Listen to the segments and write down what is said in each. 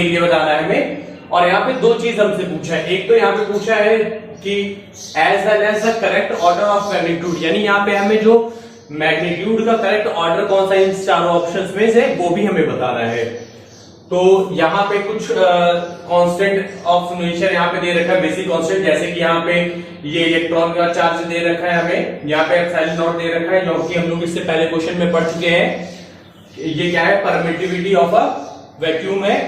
ये बताना है हमें। और यहाँ पे दो चीज हमसे पूछा है, एक तो यहाँ पे पूछा है कि as well as the correct order of magnitude, यानी यहाँ पे हमें जो मैग्नीट्यूड का करेक्ट ऑर्डर कौन सा इन चारों ऑप्शंस में से वो भी हमें बताना है। तो यहाँ पे कुछ कांस्टेंट ऑफ नेचर यहाँ पे दे रखा है, बेसिक कांस्टेंट, जैसे कि यहाँ पे ये इलेक्ट्रॉन का चार्ज दे रखा है हमें, यहाँ पे एप्सिलॉन नॉट दे रखा है, जो कि हम लोग इससे पहले क्वेश्चन में पढ़ चुके हैं। ये क्या है, परमिटिविटी ऑफ अ वैक्यूम है,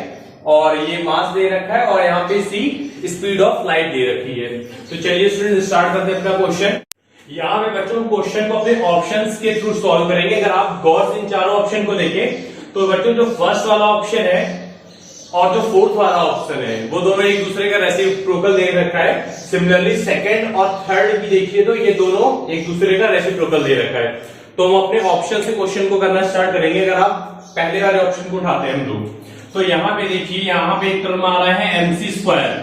और ये मास दे रखा है, और यहाँ पे सी स्पीड ऑफ लाइट दे रखी है। तो चलिए स्टूडेंट स्टार्ट करते हैं अपना क्वेश्चन। यहाँ पे बच्चों क्वेश्चन को अपने ऑप्शंस के थ्रू सॉल्व करेंगे। अगर आप गौर से इन चारों ऑप्शन को देखें तो बच्चों जो फर्स्ट वाला ऑप्शन है और जो फोर्थ वाला ऑप्शन है वो दोनों एक दूसरे का रेसिप्रोकल दे रखा है। सिमिलरली सेकंड और थर्ड भी देखिए तो ये दोनों एक दूसरे का रेसिप्रोकल दे रखा है। तो हम अपने ऑप्शन से क्वेश्चन को करना स्टार्ट करेंगे। अगर आप पहले वाले ऑप्शन को उठाते हैं हम लोग, तो यहाँ पे देखिए, यहाँ पे एक टर्म आ रहा है एमसी स्क्वायर,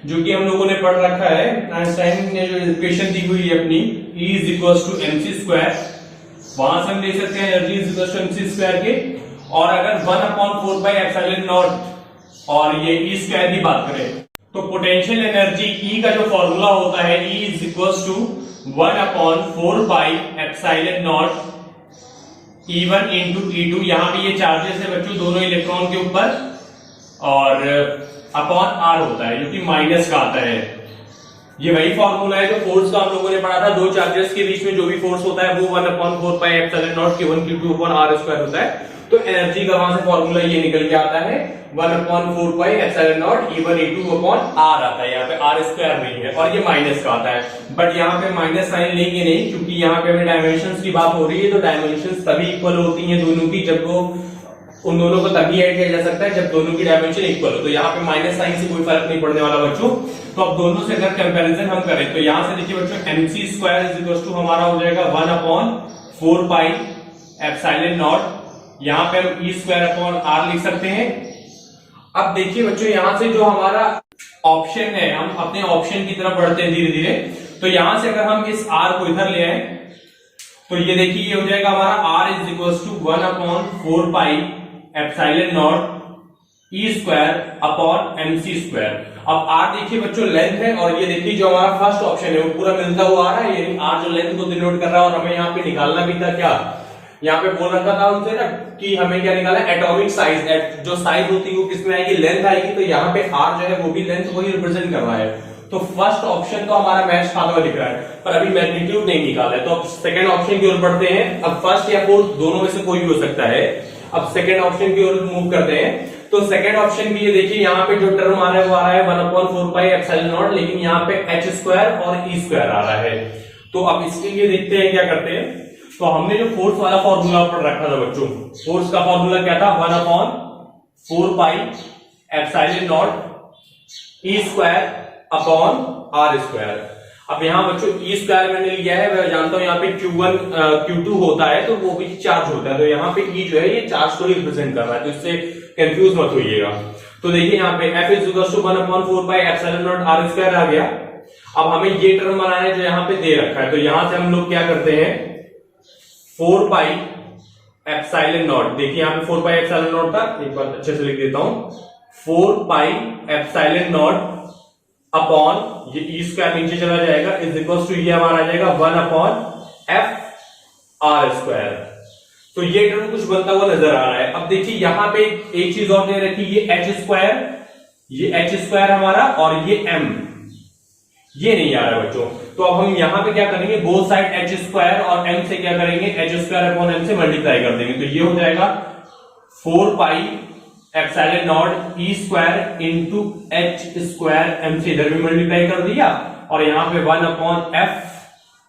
जो कि हम लोगों ने पढ़ रखा है। आइंस्टाइन ने जो इक्वेशन दी हुई है अपनी, E is equal to MC square, वहां से हम देख सकते हैं energy is equal to MC square के। और अगर 1/4 पाई एप्सिलॉन नॉट और ये E स्क्वायर की बात करें तो पोटेंशियल एनर्जी E का जो फॉर्मूला होता है, E is equal to 1/4 pi epsilon naught E1 into E2। यहाँ पे ये चार्जेस है बच्चों दोनों इलेक्ट्रॉन के ऊपर, और अपॉन R होता है जो कि माइनस का आता है। ये वही फॉर्मूला है जो फोर्स का हम लोगों ने पढ़ा था। दो चार्जेस के बीच में जो भी फोर्स होता है वो 1/4 pi epsilon naught Q1 Q2 upon R square होता है। तो एनर्जी का वहां से फॉर्मूला ये निकल के आता है 1/4 pi epsilon naught E1 E2 upon R आता है। यहाँ पे R स्क्वायर नहीं है और ये माइनस का आता है, बट यहाँ पे माइनस साइन लेंगे नहीं, क्योंकि यहाँ पे हमें डायमेंशंस की बात हो रही है। तो डायमेंशंस तभी इक्वल होती हैं दोनों की, जब वो उन दोनों को तभी ऐड किया जा सकता है जब दोनों की डायमेंशन इक्वल हो। तो यहाँ पे माइनस साइन से कोई फर्क नहीं पड़ने वाला बच्चों। तो अब दोनों से अगर कंपैरिजन हम करें तो यहाँ से देखिए बच्चों, MC square is equal to हमारा हो जाएगा 1/4 पाई एप्सिलॉन नॉट, यहाँ पे हम E स्क्वायर अपॉन R लिख सकते हैं। अब देखिए बच्चों, यहाँ से जो हमारा ऑप्शन है, हम अपने ऑप्शन की तरफ बढ़ते हैं धीरे धीरे। तो यहां से अगर हम इस R को इधर ले आए तो ये देखिए, ये हो जाएगा हमारा R is equal to 1/4 pi epsilon naught E square upon MC square. अब R देखिए बच्चों लेंथ है, और ये देखिए जो हमारा फर्स्ट ऑप्शन है वो पूरा मिलता हुआ आ रहा है। ये R जो लेंथ को डिनोट कर रहा है, और हमें यहाँ पे निकालना भी था क्या, यहाँ पे बोल रखा था उनसे ना कि हमें क्या निकालना है, एटॉमिक साइज। जो साइज होती है वो किसमें आएगी, लेंथ आएगी। तो यहाँ पे R जो है वो भी लेंथ को ही रिप्रेजेंट कर रहा है। तो फर्स्ट ऑप्शन तो हमारा मैच खाता हुआ दिख रहा है, पर अभी मैग्नीट्यूड नहीं निकाला है। तो अब सेकंड ऑप्शन की ओर बढ़ते हैं। अब फर्स्ट या फोर्थ दोनों में से कोई भी हो सकता है। अब सेकंड ऑप्शन की ओर मूव करते हैं। तो सेकंड ऑप्शन भी ये देखिए, यहाँ पे जो टर्म आ रहा है वो आ रहा है 1/4 पाई एप्सिलॉन नॉट, लेकिन यहाँ पे H स्क्वायर और E स्क्वायर आ रहा है। तो अब इसके लिए देखते हैं क्या करते हैं। तो हमने जो फोर्स वाला फॉर्मूला पढ़ रखा था बच्चों, फोर्स का फॉर्मूला क्या था, 1/4 pi epsilon naught E square upon R square. अब यहाँ बच्चों E स्क्वायर मैंने लिया है, मैं जानता हूँ यहाँ पे Q1 Q2 होता है तो वो भी चार्ज होता है। तो यहाँ पे E जो है ये चार्ज को रिप्रेजेंट कर रहा है, तो इससे कंफ्यूज मत होइएगा। तो देखिए यहाँ पे F is equal to 1/4 pi epsilon naught R square आ गया। अब हमें ये टर्म बनाना है जो यहाँ पे दे रखा है। तो यहाँ से हम लोग क्या करते हैं, 4 पाई एप्सिलॉन नॉट, देखिए यहाँ पे 4 पाई एप्सिलॉन नॉट था, एक बार अच्छे से लिख देता हूं, 4 पाई एप्सिलॉन नॉट अपॉन ये E स्क्वायर नीचे चला जाएगा, इज इक्वल टू ये हमारा आ जाएगा 1/F R स्क्वायर। तो ये टर्म कुछ बनता हुआ नजर आ रहा है। अब देखिए यहाँ पे एक चीज और दे रखी, ये H स्क्वायर, ये H स्क्वायर हमारा, और ये M, ये नहीं आ रहा है बच्चों। तो अब हम यहाँ पे क्या करेंगे, बोथ साइड H स्क्वायर और M से क्या करेंगे, H स्क्वायर अपॉन M से मल्टीप्लाई कर देंगे। तो ये हो जाएगा 4 pi epsilon naught E square into H square, M से इधर भी मल्टीप्लाई कर दिया, और यहाँ पे 1/F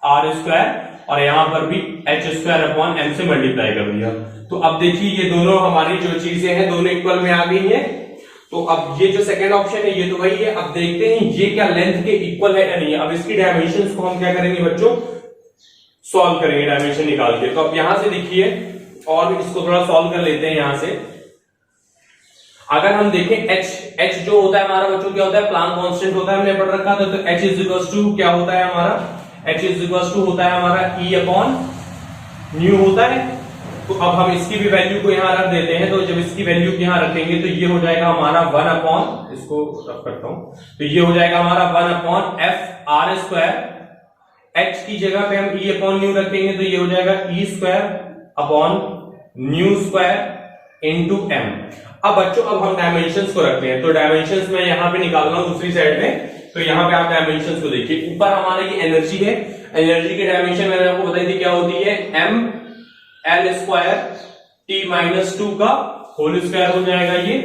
R स्क्वायर, और यहाँ पर भी H स्क्वायर अपॉन M से मल्टीप्लाई कर दिया। तो अब देखिए ये दोनों हमारी जो चीजें हैं दोनों इक्वल में आ गई है। तो अब ये जो सेकंड ऑप्शन है ये तो वही है। अब देखते हैं ये क्या लेंथ के इक्वल है या नहीं। अब इसकी डायमेंशंस को हम क्या करेंगे बच्चों, सॉल्व करेंगे डायमेंशन निकाल के। तो अब यहां से देखिए, और इसको थोड़ा सॉल्व कर लेते हैं यहां से। अगर हम देखें h जो होता है हमारा बच्चों क्या होता है, प्लांक कांस्टेंट होता है, हमने पढ़ रखा था। तो h इज इक्वल टू क्या होता है हमारा, h इज इक्वल टू होता है हमारा E अपॉन न्यू होता है। तो अब हम इसकी भी वैल्यू को यहां रख देते हैं। तो जब इसकी वैल्यू को यहां रखेंगे तो ये हो जाएगा हमारा 1 अपॉन, इसको रख करता हूं, तो ये हो जाएगा हमारा 1 upon F R square. h की जगह पे हम E अपॉन न्यू रखेंगे तो ये हो जाएगा E square upon new square into m। अब बच्चों अब हम डायमेंशंस को रखते हैं। तो डायमेंशंस मैं यहां पे निकाल रहा हूं दूसरी साइड में। तो यहां पे आप डायमेंशंस को देखिए, ऊपर हमारा ये एनर्जी है, एनर्जी की डायमेंशन मैंने आपको बताई थी क्या होती है, m l square t minus 2 का होल स्क्वायर हो जाएगा ये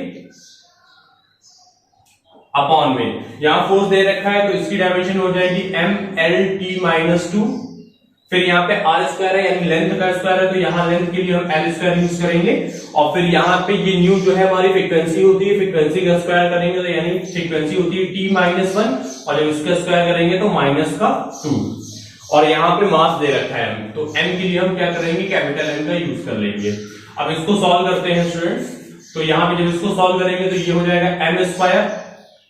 अपॉन में, यहां फोर्स दे रखा है तो इसकी डायमेंशन हो जाएगी m l t माइनस 2। फिर यहाँ पे आर स्क्वायर है यानी लेंथ का स्क्वायर है, तो यहाँ लेंथ के लिए हम एल स्क्वायर यूज करेंगे। और फिर यहाँ पे ये न्यू जो है हमारी फ्रीक्वेंसी होती है, फ्रीक्वेंसी का स्क्वायर करेंगे तो यानी फ्रीक्वेंसी होती है टी माइनस 1 और जब इसका स्क्वायर करेंगे तो माइनस का 2। और यहाँ पे मास दे रखा है m, तो m के लिए हम क्या करेंगे, कैपिटल M का यूज कर लेंगे। अब इसको सॉल्व करते हैं स्टूडेंट्स। तो यहाँ पे जब इसको सॉल्व करेंगे तो ये हो जाएगा m स्क्वायर,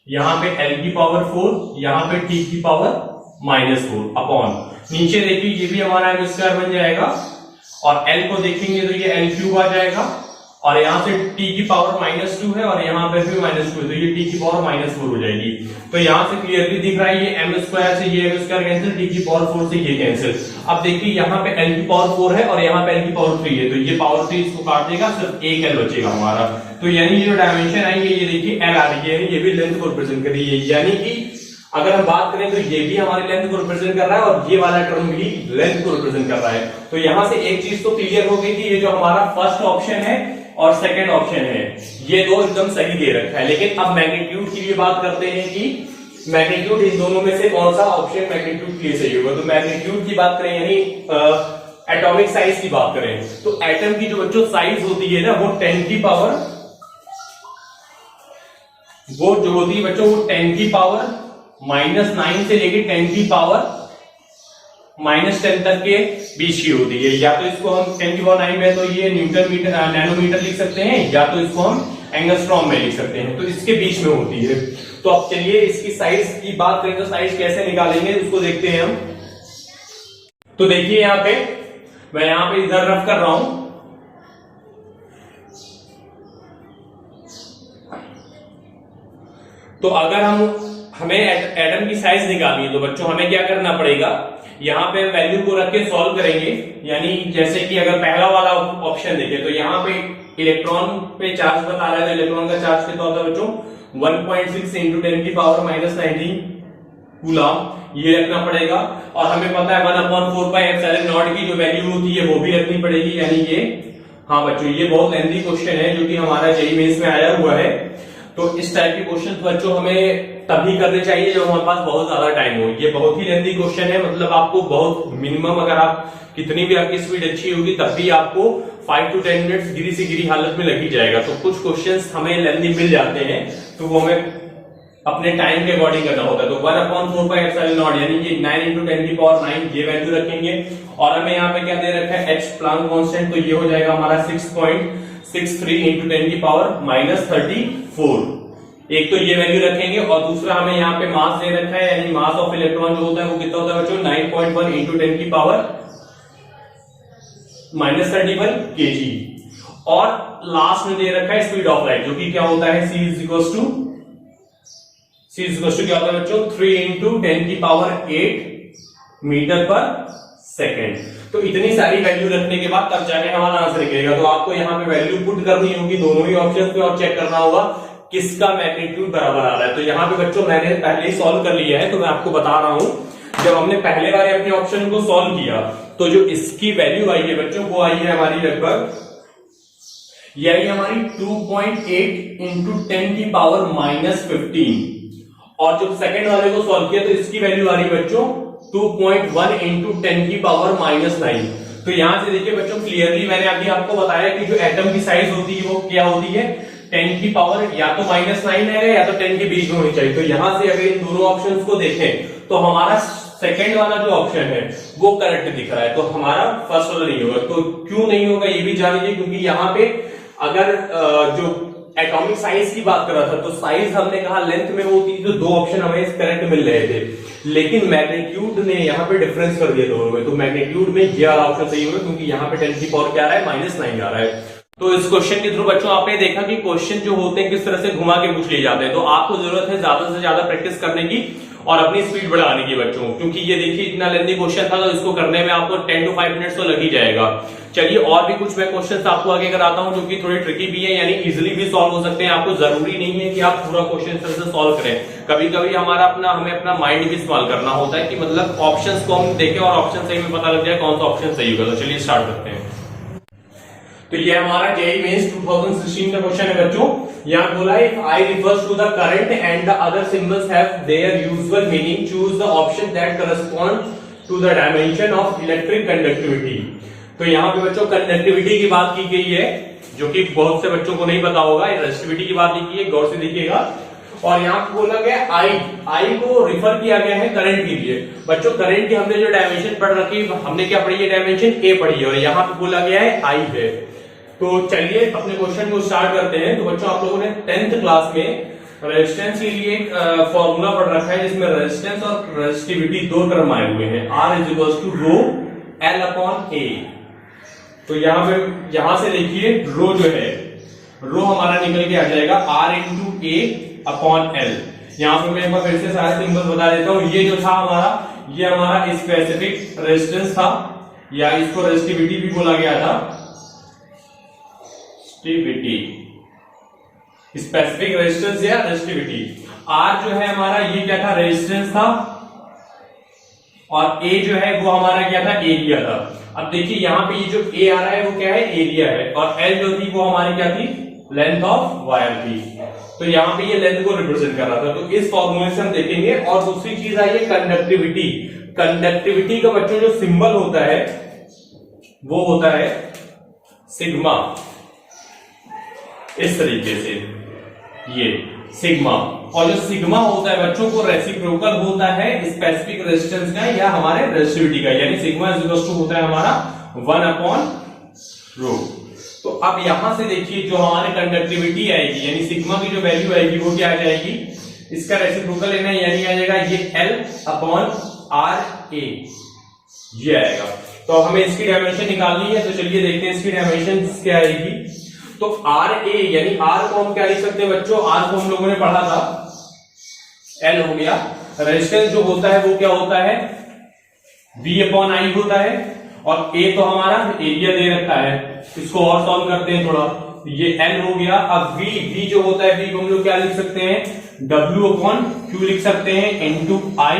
यहाँ पे l की पावर 4, यहाँ पे t की पावर माइनस 4 अपॉन, नीचे देखिए ये भी हमारा m स्क्वायर बन जाएगा और l को देखेंगे तो ये l क्यूब आ जाएगा और यहाँ से t की पावर माइनस 2 है और यहाँ पे भी माइनस 2 है तो ये t की पावर माइनस 4 हो जाएगी। तो यहाँ से क्लियरली दिख रहा है ये m स्क्वायर से ये m स्क्वायर कैंसिल, t की पावर 4 से ये कैंसिल। अब देखिए यहाँ पे l की पावर 4 है और यहाँ पे l की पावर 3 है, तो ये पावर 3 इसको काट देगा, सिर्फ एक l बचेगा हमारा। तो यानी ये जो डायमेंशन आएंगे ये देखिए l आ रही है, ये भी लेंथ को रिप्रेजेंट कर रही है। यानी कि अगर हम बात करें तो ये भी हमारी लेंथ को रिप्रेजेंट कर रहा है और ये वाला टर्म भी लेंथ को रिप्रेजेंट कर रहा है। तो यहां से एक चीज तो क्लियर हो गई कि ये जो हमारा फर्स्ट ऑप्शन है और सेकंड ऑप्शन है ये दो एकदम सही दे रखा है। लेकिन अब मैग्नीट्यूड की लिए बात करते हैं कि मैग्नीट्यूड इन दोनों में से कौन सा ऑप्शन मैग्नीट्यूड के लिए सही होगा। तो मैग्नीट्यूड की बात करें यानी एटॉमिक साइज की बात करें तो एटम की जो बच्चों साइज होती है ना वो 10 की पावर, वो जो होती है बच्चों वो 10 की पावर -9 से लेके 10 की पावर -10 तक के बीच की होती है। या तो इसको हम 10 की पावर 9 में तो ये न्यूटन मीटर नैनोमीटर लिख सकते हैं, या तो इसको हम एंगस्ट्रॉम में लिख सकते हैं, तो इसके बीच में होती है। तो अब चलिए इसकी साइज की बात करें तो साइज कैसे निकालेंगे उसको देखते हैं हम। तो देखिए यहाँ पे मैं यहाँ पे इधर रफ कर रहा हूं, तो अगर हमें एटम की साइज निकालनी है तो बच्चों हमें क्या करना पड़ेगा, यहाँ पे वैल्यू को रख के सॉल्व करेंगे। यानी जैसे कि अगर पहला वाला ऑप्शन देखें तो यहाँ पे इलेक्ट्रॉन पे चार्ज बता रहा है, तो इलेक्ट्रॉन का चार्ज कितना होता है बच्चों 1.6 इंटू 10 की पावर -19 कूलम, ये रखना पड़ेगा। और हमें पता है 1/4πε0 की जो वैल्यू होती है वो भी रखनी पड़ेगी। यानी ये, हाँ बच्चों ये बहुत लेंथी क्वेश्चन है जो कि हमारा जेईई मेंस में आया हुआ है। तो इस टाइप के क्वेश्चन बच्चों हमें तभी करने चाहिए जब हमारे पास बहुत ज्यादा टाइम हो। ये बहुत ही लेंथी क्वेश्चन है, मतलब आपको बहुत मिनिमम अगर आप कितनी भी आपकी स्पीड अच्छी होगी तब भी आपको 5 to 10 मिनट्स गिरी से गिरी हालत में लग ही जाएगा। तो कुछ क्वेश्चंस हमें लेंथी मिल जाते हैं तो वो हमें अपने टाइम के अकॉर्डिंग करना होता है। तो 1/4πε0 यानी कि 9 इंटू 10 की पावर 9 ये वैल्यू रखेंगे। और हमें यहाँ पे क्या दे रखा है h प्लांक कांस्टेंट, तो ये हो जाएगा हमारा 6.63 इंटू 10 की पावर -34। एक तो ये वैल्यू रखेंगे और दूसरा हमें यहाँ पे मास दे रखा है, यानी मास ऑफ इलेक्ट्रॉन जो होता है वो कितना होता है बच्चों 9.1 इंटू 10 की पावर -31 kg। और लास्ट में दे रखा है स्पीड ऑफ लाइट जो कि क्या होता है c इज इक्वल टू क्या होता है बच्चों 3 इंटू 10 की पावर 8 मीटर पर सेकेंड। तो इतनी सारी वैल्यू रखने के बाद तब जाके हमारा आंसर निकलेगा। तो आपको यहाँ पे वैल्यू पुट करनी होगी दोनों ही ऑप्शन पे और चेक करना होगा किसका मैग्नीट्यूड बराबर आ रहा है। तो यहाँ पे बच्चों मैंने पहले ही सॉल्व कर लिया है, तो मैं आपको बता रहा हूं जब हमने पहले बार अपने ऑप्शन को सॉल्व किया तो जो इसकी वैल्यू आई है बच्चों वो आई है हमारी लगभग ये आई हमारी 2.8 इंटू 10 की पावर -15। और जब सेकंड वाले को सॉल्व किया तो इसकी वैल्यू आ रही है बच्चों 2.1 इंटू 10 की पावर -9। तो यहां से देखिए बच्चों क्लियरली मैंने अभी आपको बताया कि जो एटम की साइज होती है वो क्या होती है 10 की पावर या तो -9 है या तो 10 के बीच में होनी चाहिए। तो यहां से अगर इन दोनों ऑप्शंस को देखें तो हमारा सेकंड वाला जो ऑप्शन है वो करेक्ट दिख रहा है, तो हमारा फर्स्ट वाला नहीं होगा। तो क्यों नहीं होगा ये भी जान लीजिए, क्योंकि यहाँ पे अगर जो एटॉमिक साइज की बात कर रहा था, तो साइज हमने कहा लेंथ में वो थी, तो 2 ऑप्शन हमें करेक्ट मिल रहे थे, लेकिन मैग्नीट्यूड ने यहाँ पे डिफरेंस कर दिया दोनों में, तो मैग्नीट्यूड में ये वाला ऑप्शन सही होगा, क्योंकि यहाँ पे 10 की पावर क्या आ रहा है, -9 आ रहा है। तो इस क्वेश्चन के थ्रू बच्चों आपने देखा कि क्वेश्चन जो होते हैं किस तरह से घुमा के पूछ लिए जाते हैं, तो आपको जरूरत है ज्यादा से ज्यादा प्रैक्टिस करने की और अपनी स्पीड बढ़ाने की बच्चों, क्योंकि ये देखिए इतना लेंथी क्वेश्चन था, तो इसको करने में आपको 10 to 5 मिनट्स तो लग ही जाएगा। चलिए और भी कुछ मैं क्वेश्चंस आपको आगे कराता हूं, जो कि थोड़े ट्रिकी भी है, यानी इजीली भी सॉल्व हो सकते हैं। आपको जरूरी नहीं है कि आप पूरा क्वेश्चन इस तरह से सॉल्व करें, कभी कभी हमें अपना माइंड भी इस्तेमाल करना होता है, कि मतलब ऑप्शंस को हम देखें और ऑप्शन सही में पता लग जाए कौन सा ऑप्शन सही होगा। तो चलिए स्टार्ट करते हैं। तो ये हमारा जेईई मेंस 2016 का क्वेश्चन है बच्चों। यहाँ बोला है, if I refers to the current and the other symbols have their usual meaning, choose the option that correspond to the dimension of electric conductivity. तो यहाँ पे बच्चों कंडक्टिविटी की बात की गई है, जो कि बहुत से बच्चों को नहीं पता होगा। रेसिस्टिविटी की बात की है, गौर से देखिएगा। और यहाँ पे बोला गया आई को रिफर किया गया है करंट के लिए। बच्चों करंट की हमने जो डायमेंशन पढ़ रखी, हमने क्या पढ़ी है, डायमेंशन ए पढ़ी है, और यहाँ पे बोला गया है आई है। तो चलिए अपने क्वेश्चन को स्टार्ट करते हैं। तो बच्चों आप लोगों ने 10th क्लास में रेजिस्टेंस के लिए एक फॉर्मूला पढ़ रखा है, जिसमें रेजिस्टेंस और रेजिस्टिविटी 2 टर्म आए हुए हैं। R = रो L/A। तो यहां से देखिए रो जो है, रो हमारा निकल के आ जाएगा R × A/L। यहां पे मैं एक बार फिर से सारे सिंबल बता देता हूं। ये जो था ये हमारा स्पेसिफिक रेजिस्टेंस था, या इसको रेजिस्टिविटी भी बोला गया था। स्पेसिफिक रेजिस्टेंस या रेजिस्टिविटी। R जो है हमारा ये क्या था, रेजिस्टेंस था, और A जो है वो हमारा क्या था, एरिया था। अब देखिए यहाँ पे ये जो A आ रहा है वो क्या है, एरिया है, और L जो थी वो हमारी क्या थी, लेंथ ऑफ वायर थी। तो यहाँ पे ये लेंथ को रिप्रेजेंट कर रहा था। तो इस फॉर्मूले से हम देखेंगे। और दूसरी चीज आई है कंडक्टिविटी। कंडक्टिविटी का बच्चों जो सिंबल होता है वो होता है सिग्मा, इस तरीके से ये सिग्मा। और जो सिग्मा होता है बच्चों को रेसिप्रोकल होता है स्पेसिफिक रेजिस्टेंस का या हमारे रेजिस्टिविटी का, यानी सिग्मा होता है हमारा 1/रो। तो अब यहां से देखिए जो हमारे कंडक्टिविटी आएगी, यानी सिग्मा की जो वैल्यू आएगी वो क्या आ जाएगी, इसका रेसिप्रोकल लेना, यानी आ जाएगा ये L/RA, ये आएगा। तो हमें इसकी डायमेंशन निकालनी है। तो चलिए देखते हैं इसकी डायमेंशन क्या आएगी। तो RA यानी R को हम क्या लिख सकते हैं बच्चों, R को हम लोगों ने पढ़ा था L हो गया। रेजिस्टेंस जो होता है वो क्या होता है, V/I होता है, और A तो हमारा एरिया दे रखा है। इसको और सॉल्व करते हैं थोड़ा। ये L हो गया। अब V जो होता है, V को हम लोग क्या लिख सकते हैं, W/Q लिख सकते हैं, इंटू I,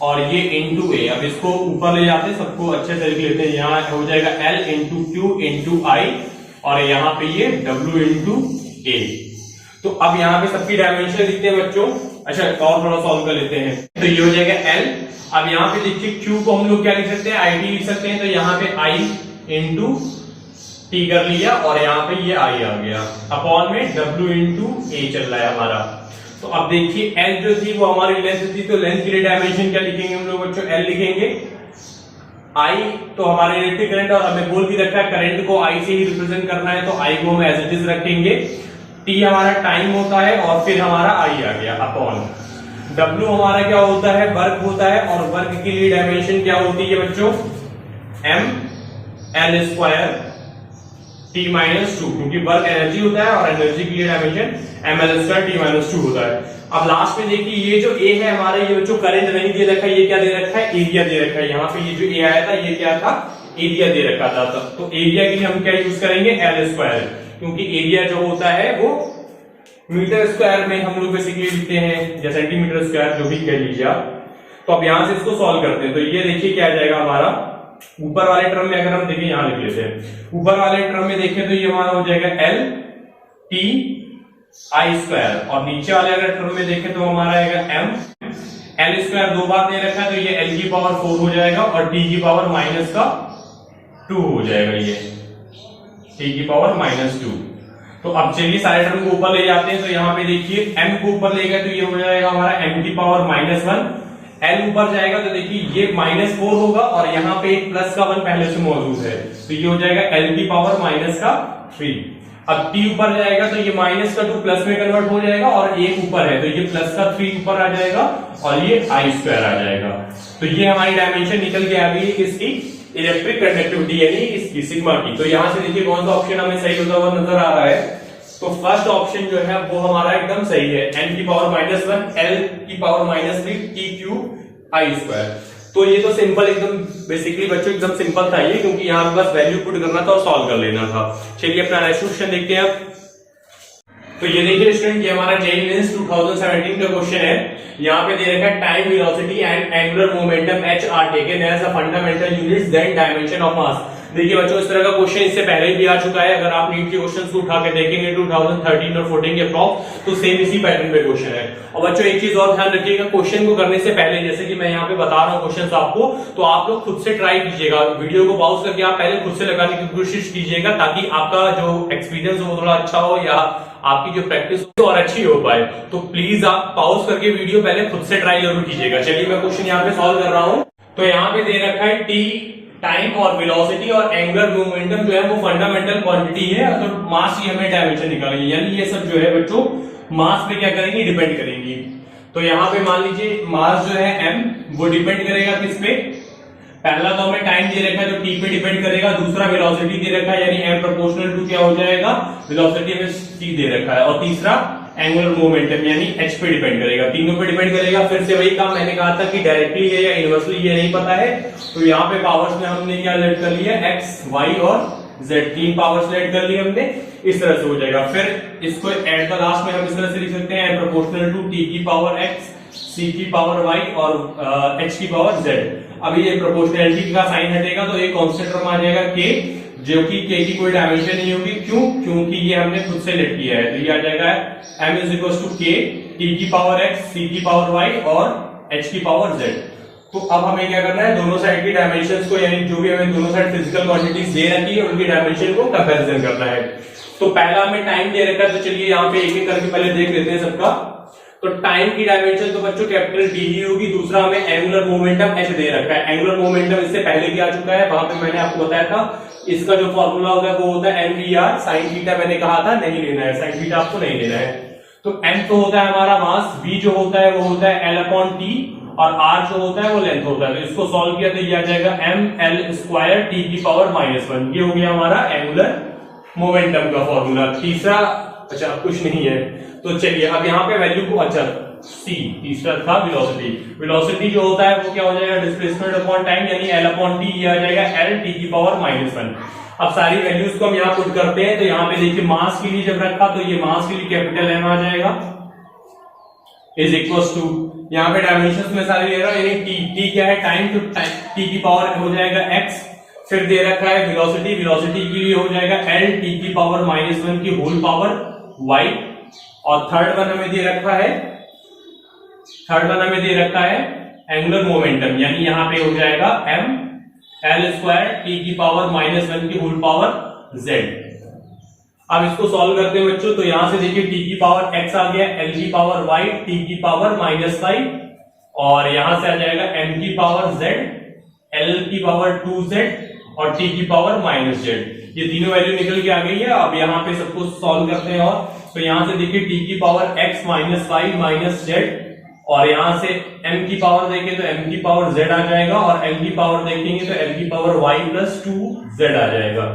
और ये इंटू A। अब इसको ऊपर ले जाते हैं, सबको अच्छे से लिख लेते हैं। यहाँ हो जाएगा L × Q × I, और यहाँ पे ये W × A। तो अब यहाँ पे सबकी डायमेंशन लिखते हैं बच्चों। अच्छा और थोड़ा सॉल्व कर लेते हैं। तो ये हो जाएगा L। अब यहाँ पे देखिए Q को हम लोग क्या लिख सकते हैं, IT लिख सकते हैं। तो यहाँ पे I × T कर लिया, और यहाँ पे ये I आ गया, अपॉन में W × A चल रहा है हमारा। तो अब देखिए L जो थी वो हमारी लेंथ थी, तो लेंथ के लिए डायमेंशन क्या लिखेंगे हम लोग बच्चों, L लिखेंगे। I तो हमारे इलेक्ट्रिक करंट, और हमें बोल भी रखा है करंट को I से ही रिप्रेजेंट करना है, तो I को हम एज इट इज रखेंगे। T हमारा टाइम होता है, और फिर हमारा I आ गया, अपॉन W हमारा क्या होता है, वर्क होता है, और वर्क के लिए डायमेंशन क्या होती है बच्चों, mL² T-2, क्योंकि वर्क एनर्जी होता है, और एनर्जी के लिए डायमेंशन mL² T-2 होता है। अब लास्ट में देखिए ये जो A है हमारा, ये बच्चों करंट नहीं दे रखा है, ये क्या दे रखा है, एरिया दे रखा है। यहाँ पे ये जो A आया था ये क्या था, एरिया दे रखा था। तो एरिया के लिए हम क्या यूज करेंगे, L², क्योंकि एरिया जो होता है वो मीटर स्क्वायर में हम लोग बेसिकली लिखते हैं, या सेंटीमीटर स्क्वायर, जो भी कह लीजिए आप। तो अब यहां से इसको सॉल्व करते हैं। तो ये देखिए क्या आ जाएगा हमारा, ऊपर वाले टर्म में अगर हम देखें, यहां लिख लेते हैं, ऊपर वाले टर्म में देखें तो ये हमारा हो जाएगा LTI², और नीचे वाले अगर टर्म में देखें तो हमारा आएगा mL² 2 बार दे रखा है, तो ये L की पावर 4 हो जाएगा, और T की पावर -2 हो जाएगा, ये T की पावर -2। तो अब चलिए सारे टर्म को ऊपर ले जाते हैं। तो यहाँ पे देखिए m को ऊपर ले गए तो ये हो जाएगा हमारा m की पावर -1। l ऊपर जाएगा तो देखिए ये -4 होगा, और यहाँ पे एक प्लस का 1 पहले से मौजूद है, तो ये हो जाएगा l की पावर -3। अब t ऊपर जाएगा तो ये माइनस का 2 प्लस में कन्वर्ट हो जाएगा, और 1 ऊपर है तो ये प्लस का 3 ऊपर आ जाएगा और ये I स्क्वायर आ जाएगा। तो ये हमारी डायमेंशन निकल के आ गई किसकी, इलेक्ट्रिक कंडक्टिविटी यानी इसकी सिग्मा की। तो यहां से देखिए कौन सा ऑप्शन हमें सही होता हुआ नजर आ रहा है। तो फर्स्ट ऑप्शन जो है वो हमारा एकदम सही है, n की पावर -1 l की power -3 t cube I square. तो ये तो सिंपल एकदम बेसिकली बच्चों एकदम सिंपल था ये, क्योंकि यहाँ पे बस वैल्यू पुट करना था और सॉल्व कर लेना था। चलिए अपना नेक्स्ट क्वेश्चन देखते हैं अब। तो ये देखिए स्टूडेंट, ये हमारा जेईई मेंस 2017 का क्वेश्चन है। यहाँ पे दे रखा है time velocity and angular momentum h are taken as a fundamental units then dimension of mass. देखिए बच्चों इस तरह का क्वेश्चन इससे पहले भी आ चुका है। अगर आप नीट के क्वेश्चंस को उठा के देखेंगे 2013 और 14 के प्रॉप, तो सेम इसी पैटर्न पे क्वेश्चन है। और बच्चों एक चीज और ध्यान रखिएगा, क्वेश्चन को करने से पहले जैसे कि मैं यहाँ पे बता रहा हूँ क्वेश्चन आपको, तो आप लोग खुद से ट्राई कीजिएगा, वीडियो को पॉज करके आप पहले खुद से लगाने की कोशिश कीजिएगा, ताकि आपका जो एक्सपीरियंस हो थोड़ा अच्छा हो या आपकी जो प्रैक्टिस हो और अच्छी हो पाए। तो प्लीज आप पॉज करके वीडियो पहले खुद से ट्राई जरूर कीजिएगा। चलिए मैं क्वेश्चन यहाँ पे सॉल्व कर रहा हूँ। तो यहाँ पे दे रखा है टी टाइम और वेलोसिटी और एंगुलर मोमेंटम जो है वो फंडामेंटल क्वांटिटी है, तो मास की हमें डायमेंशन निकालेंगे, यानी ये सब जो है बच्चों मास पे क्या करेंगे, डिपेंड करेंगी। तो यहाँ पे मान लीजिए मास जो है m, वो डिपेंड करेगा किस पे, पहला तो हमें टाइम दे रखा है तो t पे डिपेंड करेगा, दूसरा वेलोसिटी दे रखा है यानी m प्रोपोर्शनल टू क्या हो जाएगा, वेलोसिटी में c दे रखा है, और तीसरा एंगुलर मोमेंटम यानी h पे डिपेंड करेगा। तीनों पे डिपेंड करेगा। फिर से वही काम मैंने कहा था कि डायरेक्टली है या इनवर्सली ये नहीं पता है, तो यहाँ पे पावर्स में हमने क्या लेट कर लिया, x y और z, तीन पावर्स लेट कर लिए हमने, इस तरह से हो जाएगा। फिर इसको एट द लास्ट में हम इस तरह से लिख सकते हैं प्रोपोर्शनल टू t की पावर x, c की पावर y और h की पावर z। अभी ये प्रोपोर्शनैलिटी का साइन हटेगा तो एक कांस्टेंट टर्म आ जाएगा k, जो कि k की कोई डायमेंशन नहीं होगी। क्यों? क्योंकि ये हमने खुद से लेट किया है, तो ये आ जाएगा m is equal to k, t की पावर x, c की पावर y और h की पावर z। तो अब हमें क्या करना है, दोनों साइड की डायमेंशंस को, यानी जो भी हमें दोनों साइड फिजिकल क्वांटिटीज दे रखी है उनकी डायमेंशन को कंपैरिजन करना है। तो पहला हमें टाइम दे रखा है, तो चलिए यहाँ पे एक एक करके पहले देख लेते हैं सबका। तो टाइम की डायमेंशन तो बच्चों कैपिटल टी ही होगी। दूसरा हमें एंगुलर मोमेंटम h दे रखा है। एंगुलर मोमेंटम इससे पहले भी आ चुका है, वहां पे मैंने आपको बताया था, इसका जो फॉर्मूला होता है वो होता है mvr sin थीटा। मैंने कहा था नहीं लेना है sin थीटा, आपको नहीं लेना है। तो m तो होता है हमारा मास, v जो होता है वो होता है l अपॉन t, और r जो होता है वो लेंथ होता है। तो इसको सॉल्व किया तो ये आ जाएगा m l स्क्वायर t की पावर -1। ये हो गया हमारा एंगुलर मोमेंटम का फॉर्मूला। तीसरा अच्छा अब कुछ नहीं है, तो चलिए अब यहाँ पे वैल्यू को, अच्छा c, तीसरा था वेलोसिटी। वेलोसिटी जो होता है वो क्या हो जाएगा, डिस्प्लेसमेंट अपॉन टाइम यानी l अपॉन t, ये आ जाएगा l t की पावर -1। अब सारी वैल्यूज को हम यहाँ पुट करते हैं। तो यहाँ पे देखिए मास के लिए जब रखा तो ये मास के लिए कैपिटल M आ जाएगा इज इक्वल टू, यहाँ पे डायमेंशंस में सारे दे रहा है यानी t क्या है टाइम, तो t की पावर हो जाएगा x। फिर दे रखा है वेलोसिटी, वेलोसिटी के लिए हो जाएगा l t की पावर -1 की होल पावर y। और थर्ड वन हमें दे रखा है एंगुलर मोमेंटम, यानी यहाँ पे हो जाएगा m l स्क्वायर t की पावर -1 की होल पावर z। अब इसको सॉल्व करते हैं बच्चों। तो यहां से देखिए t की पावर x आ गया, l की पावर y, t की पावर -5, और यहां से आ जाएगा m की पावर z, l की पावर 2z और t की पावर -z। ये तीनों वैल्यू निकल के आ गई है। अब यहाँ पे सबको सॉल्व करते हैं। और तो यहां से देखिए t की पावर x -5 z, और यहां से m की पावर देखें तो m की पावर z आ जाएगा, और l की पावर देखेंगे तो l की पावर y प्लस 2z आ जाएगा।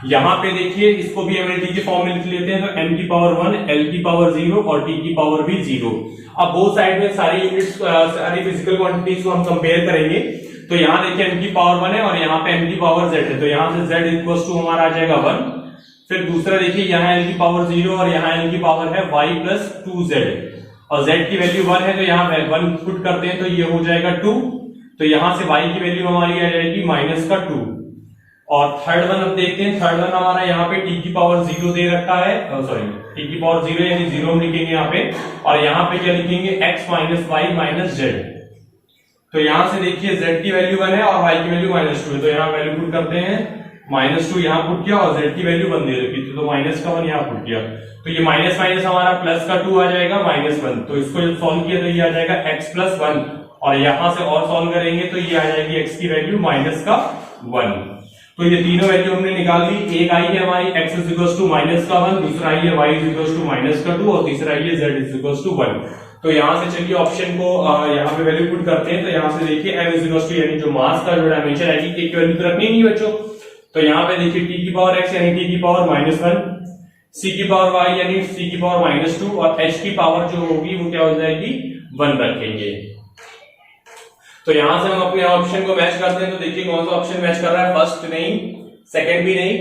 यहाँ पे देखिए इसको भी हम t के फॉर्म में लिख लेते हैं, तो m की पावर 1, l की पावर 0 और t की पावर भी 0। अब बोथ साइड में सारी यूनिट्स, सारी फिजिकल क्वांटिटीज को हम कंपेयर करेंगे। तो यहाँ देखिए m की पावर 1 है और यहाँ पे m की पावर z है, तो यहाँ से z इक्वल टू हमारा आ जाएगा 1। फिर दूसरा देखिए यहाँ l की पावर 0 और यहाँ l की पावर है y प्लस 2z, और z की वैल्यू 1 है तो यहाँ 1 पुट करते हैं तो ये हो जाएगा 2। तो यहाँ से y की वैल्यू हमारी आ जाएगी -2। और थर्ड वन अब देखते हैं। थर्ड वन हमारा यहाँ पे t की पावर 0 दे रखा है, सॉरी t की पावर 0 यानी 0 हम लिखेंगे यहाँ पे, और यहाँ पे क्या लिखेंगे x -y z। तो यहाँ से देखिए z की वैल्यू 1 है और y की वैल्यू -2 है, तो यहाँ वैल्यू पुट करते हैं, -2 यहाँ पुट किया और z की वैल्यू 1 दे रखी थी तो -1 यहाँ पुट किया। तो ये माइनस माइनस हमारा प्लस का 2 आ जाएगा -1। तो इसको जब सॉल्व किया तो ये आ जाएगा x प्लस 1, और यहां से और सॉल्व करेंगे तो ये आ जाएगी x की वैल्यू -1। तो ये तीनों वैल्यू हमने निकाल ली। एक आई है हमारी x -1, दूसरा आई है y -2 और तीसरा आई है z 1। तो यहां से चलिए ऑप्शन को यहाँ पे वैल्यू पुट करते हैं। तो यहाँ से देखिए m यानी जो मास का जो डायमेंशन है एक वैल्यू तो रखनी नहीं बच्चों। तो यहाँ पे देखिए t की पावर x यानी t की पावर -1, c की पावर y यानी c की पावर -2 और h की पावर जो होगी वो क्या हो जाएगी 1 रखेंगे। तो यहां से हम अपने ऑप्शन को मैच करते हैं। तो देखिए कौन सा ऑप्शन मैच कर रहा है, फर्स्ट नहीं, सेकंड भी नहीं,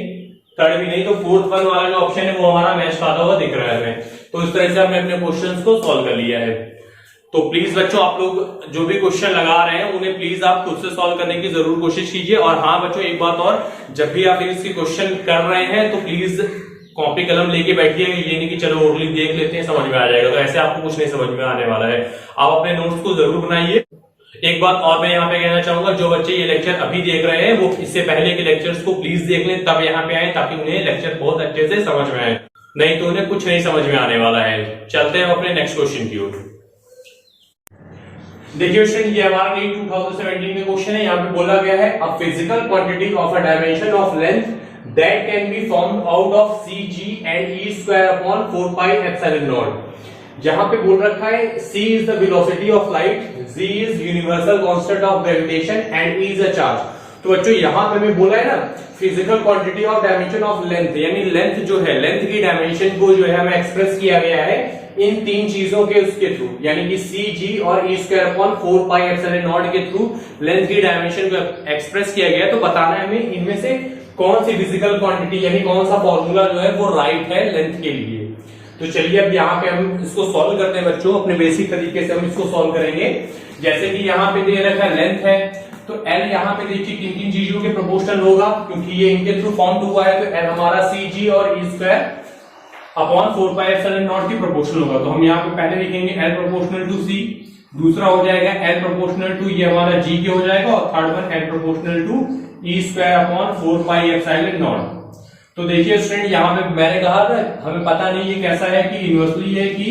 थर्ड भी नहीं, तो फोर्थ वन वाला जो ऑप्शन है वो हमारा मैच खाता हुआ दिख रहा है हमें। तो इस तरह से हमने अपने क्वेश्चंस को सॉल्व कर लिया है। तो प्लीज बच्चों आप लोग जो भी क्वेश्चन लगा रहे हैं उन्हें प्लीज आप खुद से सॉल्व करने की जरूर कोशिश कीजिए। और हाँ बच्चों एक बात और, जब भी आप इसके क्वेश्चन कर रहे हैं तो प्लीज कॉपी कलम लेके बैठिएगा, ये नहीं कि चलो ओरली देख लेते हैं समझ में आ जाएगा, तो ऐसे आपको कुछ नहीं समझ में आने वाला है। आप अपने नोट्स को जरूर बनाइए। एक बात और मैं यहाँ पे कहना चाहूंगा, जो बच्चे ये लेक्चर अभी देख रहे हैं वो इससे पहले के लेक्चर्स को प्लीज देख लें, तब यहाँ पे आए, ताकि उन्हें लेक्चर बहुत अच्छे से समझ में आए, नहीं तो उन्हें कुछ नहीं समझ में आने वाला है। चलते हैं अपने नेक्स्ट क्वेश्चन की ओर। देखिए स्टूडेंट ये हमारा 2017 में क्वेश्चन है। यहाँ पे बोला गया है a physical quantity of a dimension of length that can be formed out of c G and e square upon 4 pi epsilon naught. जहां पे बोल रखा है c is the velocity of light, g is universal constant of gravitation and e is a charge। तो बच्चों यहां पे हमें बोला है ना physical quantity of dimension of length, यानी लेंथ जो है, लेंथ की डायमेंशन को जो है हमें एक्सप्रेस किया गया है इन तीन चीजों के उसके थ्रू, यानी कि c g और e square upon 4 pi epsilon not के थ्रू लेंथ की डायमेंशन को एक्सप्रेस किया गया है। तो बताना है हमें इनमें से कौन सी फिजिकल क्वांटिटी यानी कौन सा फॉर्मूला जो है वो राइट है लेंथ के लिए। तो चलिए अब यहाँ पे हम इसको सॉल्व करते हैं बच्चों, अपने बेसिक तरीके से हम इसको सॉल्व करेंगे। जैसे कि यहाँ पे दे रखा है लेंथ है, तो L यहाँ पे देखिए किन किन चीजों के प्रोपोर्शनल होगा, क्योंकि ये इनके थ्रू फॉर्म हुआ है। तो L हमारा सी जी और E square upon 4 pi epsilon naught की प्रोपोर्शनल होगा। तो हम यहाँ पे पहले लिखेंगे L प्रोपोर्शनल टू C, दूसरा हो जाएगा L प्रोपोर्शनल टू ये हमारा G के हो जाएगा, और third one L proportional to e square upon 4 pi epsilon naught. तो देखिए स्टूडेंट यहाँ पे मैंने कहा था हमें पता नहीं ये कैसा है, कि इनवर्सली है कि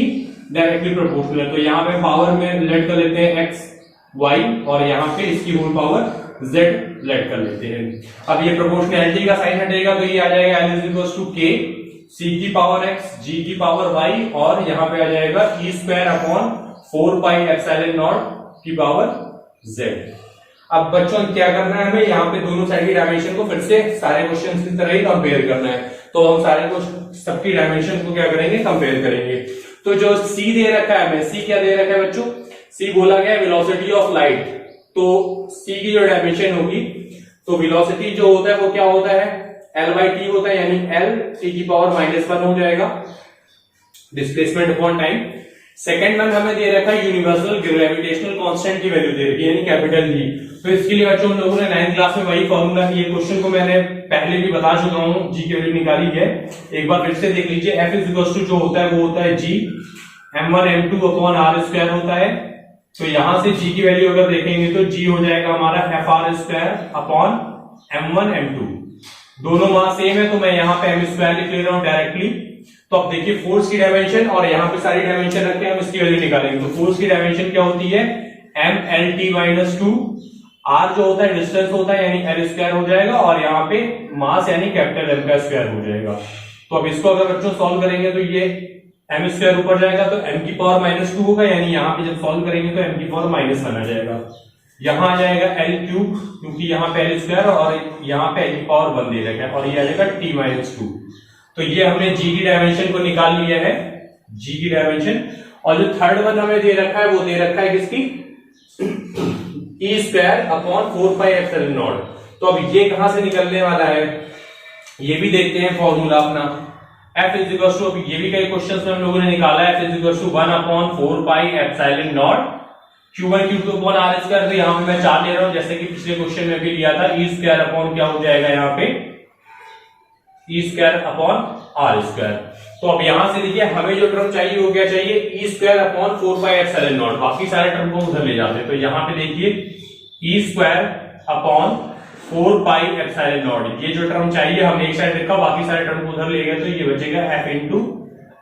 डायरेक्टली प्रोपोर्शनल है। तो यहाँ पे पावर में लेट कर लेते हैं x y और यहाँ पे इसकी होल पावर z लेट कर लेते हैं। अब ये प्रोपोर्शनैलिटी का साइन हटेगा तो ये आ जाएगा L is to k c की पावर x g की पावर y और यहाँ पे आ जाएगा e square upon 4 pi epsilon naught की पावर z। अब बच्चों क्या करना है हमें, यहाँ पे दोनों साइड की डायमेंशन को फिर से सारे क्वेश्चन की तरह ही कंपेयर करना है। तो हम सारे को सबकी डायमेंशन को क्या करेंगे, कंपेयर करेंगे। तो जो C दे रखा है हमें, C क्या दे रखा है बच्चों, C बोला गया है वेलोसिटी ऑफ लाइट। तो C की जो डायमेंशन होगी, तो वेलोसिटी जो होता है वो क्या होता है L/T होता है, यानी L C की पावर -1 हो जाएगा, displacement upon time. Second one हमें दे रखा है यूनिवर्सल ग्रेविटेशनल कांस्टेंट की वैल्यू दे रखी है, यानी कैपिटल G। तो इसके लिए बच्चों हम लोगों ने 9th क्लास में वही फॉर्मूला, ये क्वेश्चन को मैंने पहले भी बता चुका हूं, G की वैल्यू निकाली है, एक बार फिर से देख लीजिए। F इज इक्वल टू जो होता है वो होता है G m1 m2 upon r square होता है। तो यहां से G की वैल्यू अगर देखेंगे तो G हो जाएगा हमारा fr square upon m1 m2। दोनों मान सेम है तो मैं यहाँ पे m स्क्वायर लिख ले रहा हूँ डायरेक्टली। तो अब देखिए फोर्स की डायमेंशन और यहाँ पे सारी डायमेंशन रख के हम इसकी वैल्यू निकालेंगे। तो फोर्स की डायमेंशन क्या होती है mlt-2, r जो होता है डिस्टेंस होता है यानी l स्क्वायर हो जाएगा, और यहाँ पे मास यानी कैपिटल M का स्क्वायर हो जाएगा। तो अब इसको अगर बच्चों सॉल्व करेंगे तो ये m स्क्वायर ऊपर जाएगा तो m की पावर -2 होगा, यानी यहाँ पे जब सॉल्व करेंगे तो m की पावर -1 आ जाएगा। यहाँ आ जाएगा l क्यूब, क्योंकि यहाँ पे l स्क्वायर और यहाँ पे l की पावर 1 दे रखा है, और ये आ जाएगा t-2। तो ये हमने G की डायमेंशन को निकाल लिया है, G की डायमेंशन। और जो थर्ड वन हमें दे रखा है वो दे रखा है किसकी, E square upon 4 pi epsilon naught. तो अब ये कहां से निकलने वाला है ये भी देखते हैं फॉर्मूला अपना। F इज इक्वल टू, अब ये भी कई क्वेश्चंस में हम लोगों ने निकाला है, F is equal to 1 upon 4 pi epsilon naught Q1 Q2 upon r square. तो यहाँ पे मैं 4 ले रहा हूँ जैसे कि पिछले क्वेश्चन में भी लिया था। ई स्क्वायर अपॉन क्या हो जाएगा यहाँ पे, ई स्क्वायर अपॉन आर स्क्वायर। तो अब यहां से देखिए हमें जो टर्म चाहिए वो क्या चाहिए, E square upon 4 pi epsilon naught. बाकी सारे टर्म को उधर ले जाते हैं। तो यहाँ पे देखिए E square upon 4 pi epsilon naught, ये जो टर्म चाहिए हमने एक साइड रखा, बाकी सारे टर्म को उधर ले गए, तो ये बचेगा एफ इंटू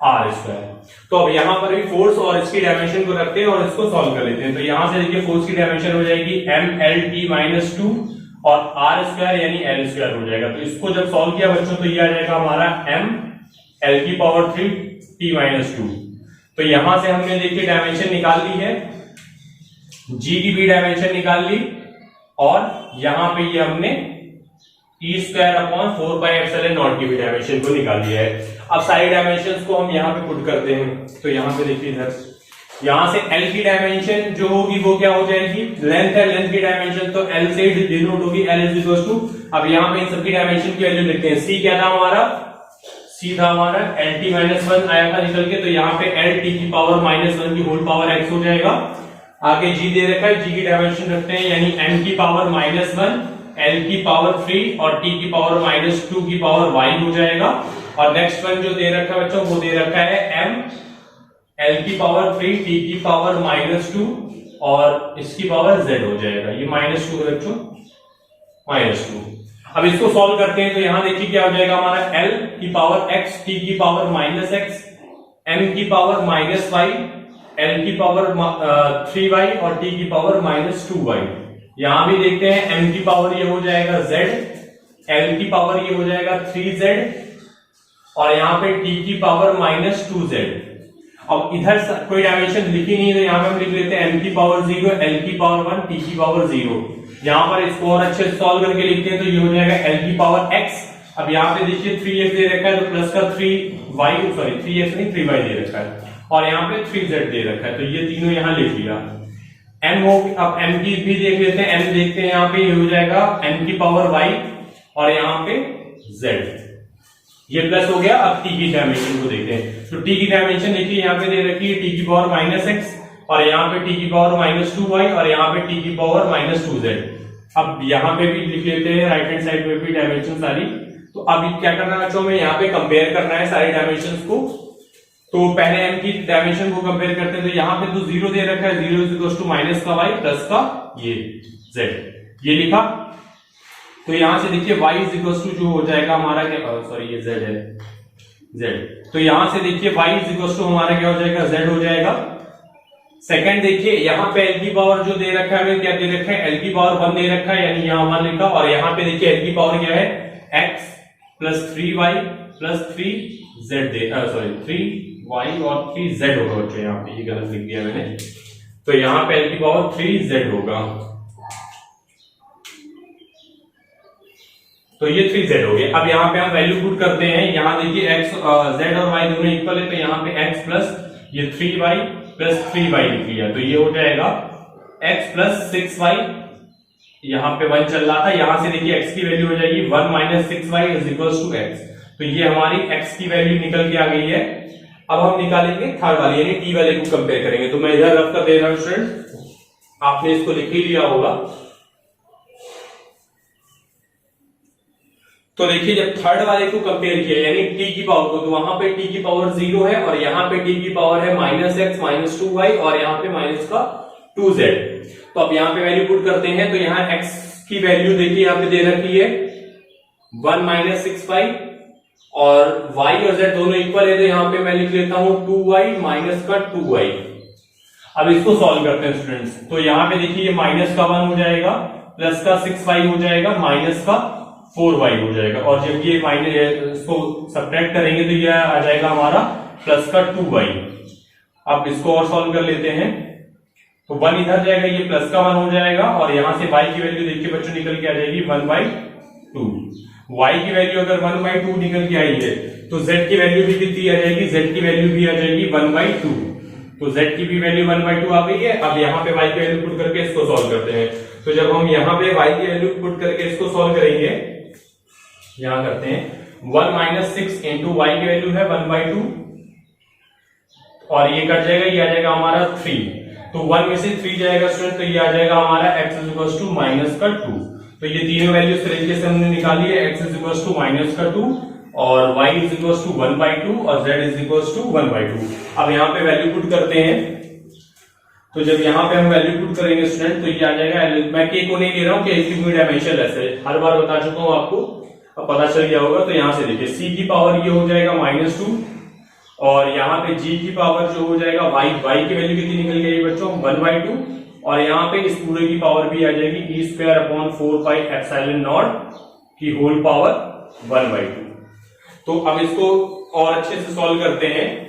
आर स्क्वायर। तो अब यहाँ पर भी फोर्स और इसकी डायमेंशन को रखते हैं और इसको सॉल्व कर लेते हैं। तो यहाँ से देखिए फोर्स की डायमेंशन हो जाएगी mlt-2 और आर स्क्वायर यानी एल स्क्वायर हो जाएगा। तो इसको जब सॉल्व किया बच्चों तो ये आ जाएगा हमारा m l की पावर 3 t माइनस 2। तो यहां से हमने देखिए डायमेंशन निकाल ली है, g की भी डायमेंशन निकाल ली, और यहां पे ये हमने e square upon 4 pi epsilon naught की भी डायमेंशन को निकाल लिया है। अब सारी डायमेंशंस को हम यहाँ पे पुट करते हैं। तो यहाँ पे देखिए इधर यहां से L की डायमेंशन जो होगी वो क्या हो जाएगी, लेंथ है, लेंथ की डायमेंशन तो L से डिनोट होगी, L इज इक्वल टू, अब यहाँ पे इन सबकी डायमेंशन की वैल्यू लिखते हैं। C क्या था हमारा, C था हमारा LT माइनस 1 आया था निकल के, तो यहाँ पे LT की पावर माइनस 1 की होल पावर x हो जाएगा। आगे G दे रखा है, G की डायमेंशन रखते हैं यानी M की पावर माइनस 1, L की पावर 3 और T की पावर माइनस 2 की पावर y हो जाएगा। और नेक्स्ट वन जो दे रखा है बच्चों वो दे रखा है M L की पावर 3, T की पावर माइनस 2 और इसकी पावर Z हो जाएगा। ये माइनस 2 है बच्चों, माइनस 2। अब इसको सॉल्व करते हैं तो यहां देखिए क्या हो जाएगा हमारा L की पावर x, T की पावर माइनस x, M की पावर माइनस y, L की पावर 3y और T की पावर माइनस 2y। यहां भी देखते हैं M की पावर ये हो जाएगा Z, L की पावर ये हो जाएगा 3Z और यहाँ पे T की पावर माइनस 2Z। अब इधर कोई डायमेंशन लिखी नहीं है तो यहाँ पे हम लिख लेते हैं M की पावर 0, L की पावर 1, T की पावर 0। यहाँ पर इसको और अच्छे से सॉल्व करके लिखते हैं तो ये हो जाएगा L की पावर x। अब यहाँ पे देखिए 3x दे रखा है तो प्लस का 3x नहीं 3y दे रखा है और यहाँ पे 3z दे रखा है, तो ये तीनों यहाँ लिख लिया। M हो, अब M की भी देख लेते हैं, M देखते हैं यहाँ पे ये हो जाएगा M की पावर y और यहाँ पे z, ये प्लस हो गया। अब T की डायमेंशन को देखते हैं तो T की डायमेंशन देखिए यहाँ पे दे रखी है T की पावर माइनस x और यहाँ पे T की पावर माइनस 2y और यहाँ पे T की पावर माइनस 2z। अब यहाँ पे भी लिख लेते हैं राइट हैंड साइड में भी डायमेंशन सारी। तो अब क्या करना है बच्चों में यहाँ पे कंपेयर करना है सारी डायमेंशंस को। तो पहले M की डायमेंशन को कंपेयर करते हैं तो यहाँ पे तो 0 दे रखा है, 0 इज इक्वल टू माइनस का y प्लस का ये z, ये लिखा। तो यहां से देखिए y इज इक्वल टू जो हो जाएगा हमारा क्या, सॉरी ये z है z, तो यहां से देखिए y इज इक्वल टू हमारा क्या हो जाएगा z हो जाएगा। सेकंड देखिए यहाँ पे L की पावर जो दे रखा है क्या दे रखा है, L की पावर 1 दे रखा है यानी यहाँ 1 लिखा और यहाँ पे देखिए L की पावर क्या है x plus 3y plus 3z दे, सॉरी 3y और 3z होगा बच्चों, यहाँ पे ये गलत लिख दिया मैंने, तो यहाँ पे L की पावर 3z होगा, तो ये 3z हो गया। अब यहाँ पे हम वैल्यू पुट करते हैं, यहाँ देखिए x z और y दोनों इक्वल है तो यहाँ पे x प्लस ये 3y प्लस 3y लिख लिया, तो ये हो जाएगा x प्लस 6y, यहाँ पे 1 चल रहा था, यहाँ से देखिए x की वैल्यू हो जाएगी 1 minus 6y is equal to x, तो ये हमारी x की वैल्यू निकल के आ गई है। अब हम निकालेंगे थर्ड वाली यानी t वाले को कंपेयर करेंगे। तो मैं इधर रफ कर दे रहा हूं स्टूडेंट, आपने इसको लिख ही लिया होगा। तो देखिए जब थर्ड वाले को कंपेयर किया यानी t की पावर को, तो वहां पे t की पावर 0 है और यहाँ पे t की पावर है माइनस x माइनस 2y और यहाँ पे माइनस का 2z। तो अब यहाँ पे वैल्यू पुट करते हैं तो यहाँ x की वैल्यू देखिए यहाँ पे दे रखी है 1 माइनस 6y और y और z दोनों इक्वल है तो यहाँ पे मैं लिख लेता हूं 2y माइनस का 2y। अब इसको सॉल्व करते हैं स्टूडेंट्स, तो यहाँ पे देखिए माइनस का 1 हो जाएगा प्लस का 6y हो जाएगा माइनस का 4y हो जाएगा और जब ये माइनस इसको सब्ट्रैक्ट करेंगे तो ये आ जाएगा हमारा प्लस का 2y। अब इसको और सॉल्व कर लेते हैं तो 1 इधर जाएगा, ये प्लस का 1 हो जाएगा और यहां से y की वैल्यू देखिए बच्चों निकल के आ जाएगी 1/2। y की वैल्यू अगर 1/2 निकल के आई है तो z की वैल्यू भी कितनी आ जाएगी, z की वैल्यू भी आ जाएगी 1/2, तो z की भी वैल्यू 1/2 आ गई है। अब यहाँ पे y की वैल्यू पुट करके इसको सॉल्व करते हैं, तो जब हम यहाँ पे y की वैल्यू पुट करके इसको सॉल्व करेंगे, यहां करते हैं 1 माइनस 6 इंटू y की वैल्यू है 1/2 और ये कट जाएगा, ये आ जाएगा हमारा 3, तो 1 में से 3 जाएगा स्टूडेंट, तो ये आ जाएगा हमारा x is equal to minus का 2। तो ये तीनों वैल्यूज तरीके से हमने निकाली है, x is equal to minus का 2 और y इज इक्वल टू 1/2 और z इज इक्वल टू 1/2। अब यहाँ पे वैल्यू पुट करते हैं, तो जब यहाँ पे हम वैल्यू पुट करेंगे स्टूडेंट तो ये आ जाएगा, मैं k को नहीं ले रहा हूँ, k की कोई डायमेंशन ऐसे हर बार बता चुका हूँ आपको, अब पता चल गया होगा। तो यहाँ से देखिए c की पावर ये हो जाएगा -2 और यहाँ पे g की पावर जो हो जाएगा y की वैल्यू कितनी निकल गई बच्चों 1/2 और यहाँ पे इस पूरे की पावर भी आ जाएगी e²/4πε0 की होल पावर 1/2। तो अब इसको और अच्छे से सॉल्व करते हैं।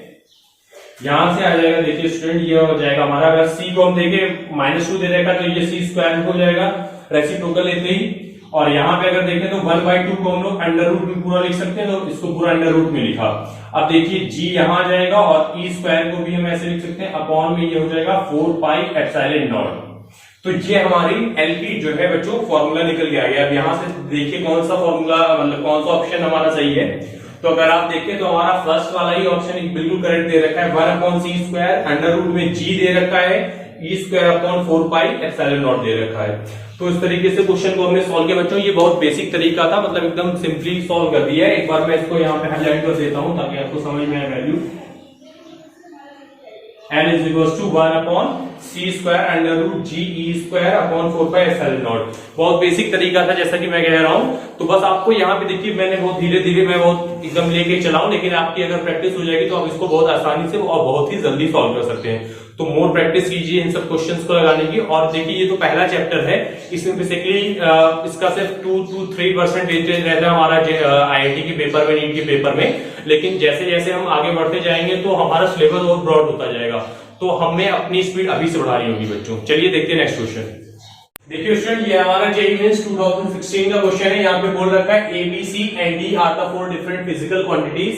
यहां से आ जाएगा, देखिए स्टूडेंट, ये हो जाएगा हमारा, अगर c को हम देखें -2 दे रखा तो ये c² हो जाएगा रेसिप्रोकल लेते ही। और यहाँ पे अगर देखें तो 1/2 को हम लोग अंडर रूट में पूरा लिख सकते हैं, तो इसको पूरा अंडर रूट में लिखा। अब देखिए g यहाँ आ जाएगा और e² को भी हम ऐसे लिख सकते हैं, अपॉन में ये हो जाएगा 4πε0। तो ये हमारी एलपी जो है बच्चों फॉर्मूला निकल के आ गया। अब यहाँ से देखिए कौन सा फॉर्मूला, मतलब कौन सा ऑप्शन हमारा सही है। तो अगर आप देखें तो हमारा फर्स्ट वाला ही ऑप्शन बिल्कुल करेक्ट दे रखा है, 1/c², अंडर रूट में g दे रखा है, e²/4πε0 दे रखा है। तो इस तरीके से क्वेश्चन को हमने सॉल्व किया बच्चों। ये बहुत बेसिक तरीका था, मतलब एकदम सिंपली सॉल्व कर दिया है। एक बार मैं इसको यहाँ पे हाईलाइट कर देता हूँ ताकि आपको समझ में आए value. n = 1/c² under root g e²/4πε0। बहुत बेसिक तरीका था जैसा कि मैं कह रहा हूं। तो बस आपको यहाँ पे देखिए, मैंने बहुत धीरे धीरे, मैं बहुत एकदम लेके चलाऊं, लेकिन आपकी अगर प्रैक्टिस हो जाएगी तो आप इसको बहुत आसानी से और बहुत ही जल्दी सॉल्व कर सकते हैं। तो मोर प्रैक्टिस कीजिए इन सब क्वेश्चंस को लगाने की। और देखिए ये तो पहला चैप्टर है, इसमें बेसिकली इसका सिर्फ 2 to 3% वेटेज रहता है हमारा IIT के पेपर में, नीट के पेपर में। लेकिन जैसे जैसे हम आगे बढ़ते जाएंगे तो हमारा सिलेबस और ब्रॉड होता जाएगा, तो हमें अपनी स्पीड अभी से बढ़ानी होगी बच्चों। चलिए देखते हैं नेक्स्ट क्वेश्चन। देखिए स्टूडेंट, ये हमारा JEE मेंस 2016 का क्वेश्चन है। यहाँ पे बोल रखा है A, B, C and D are the 4 different physical quantities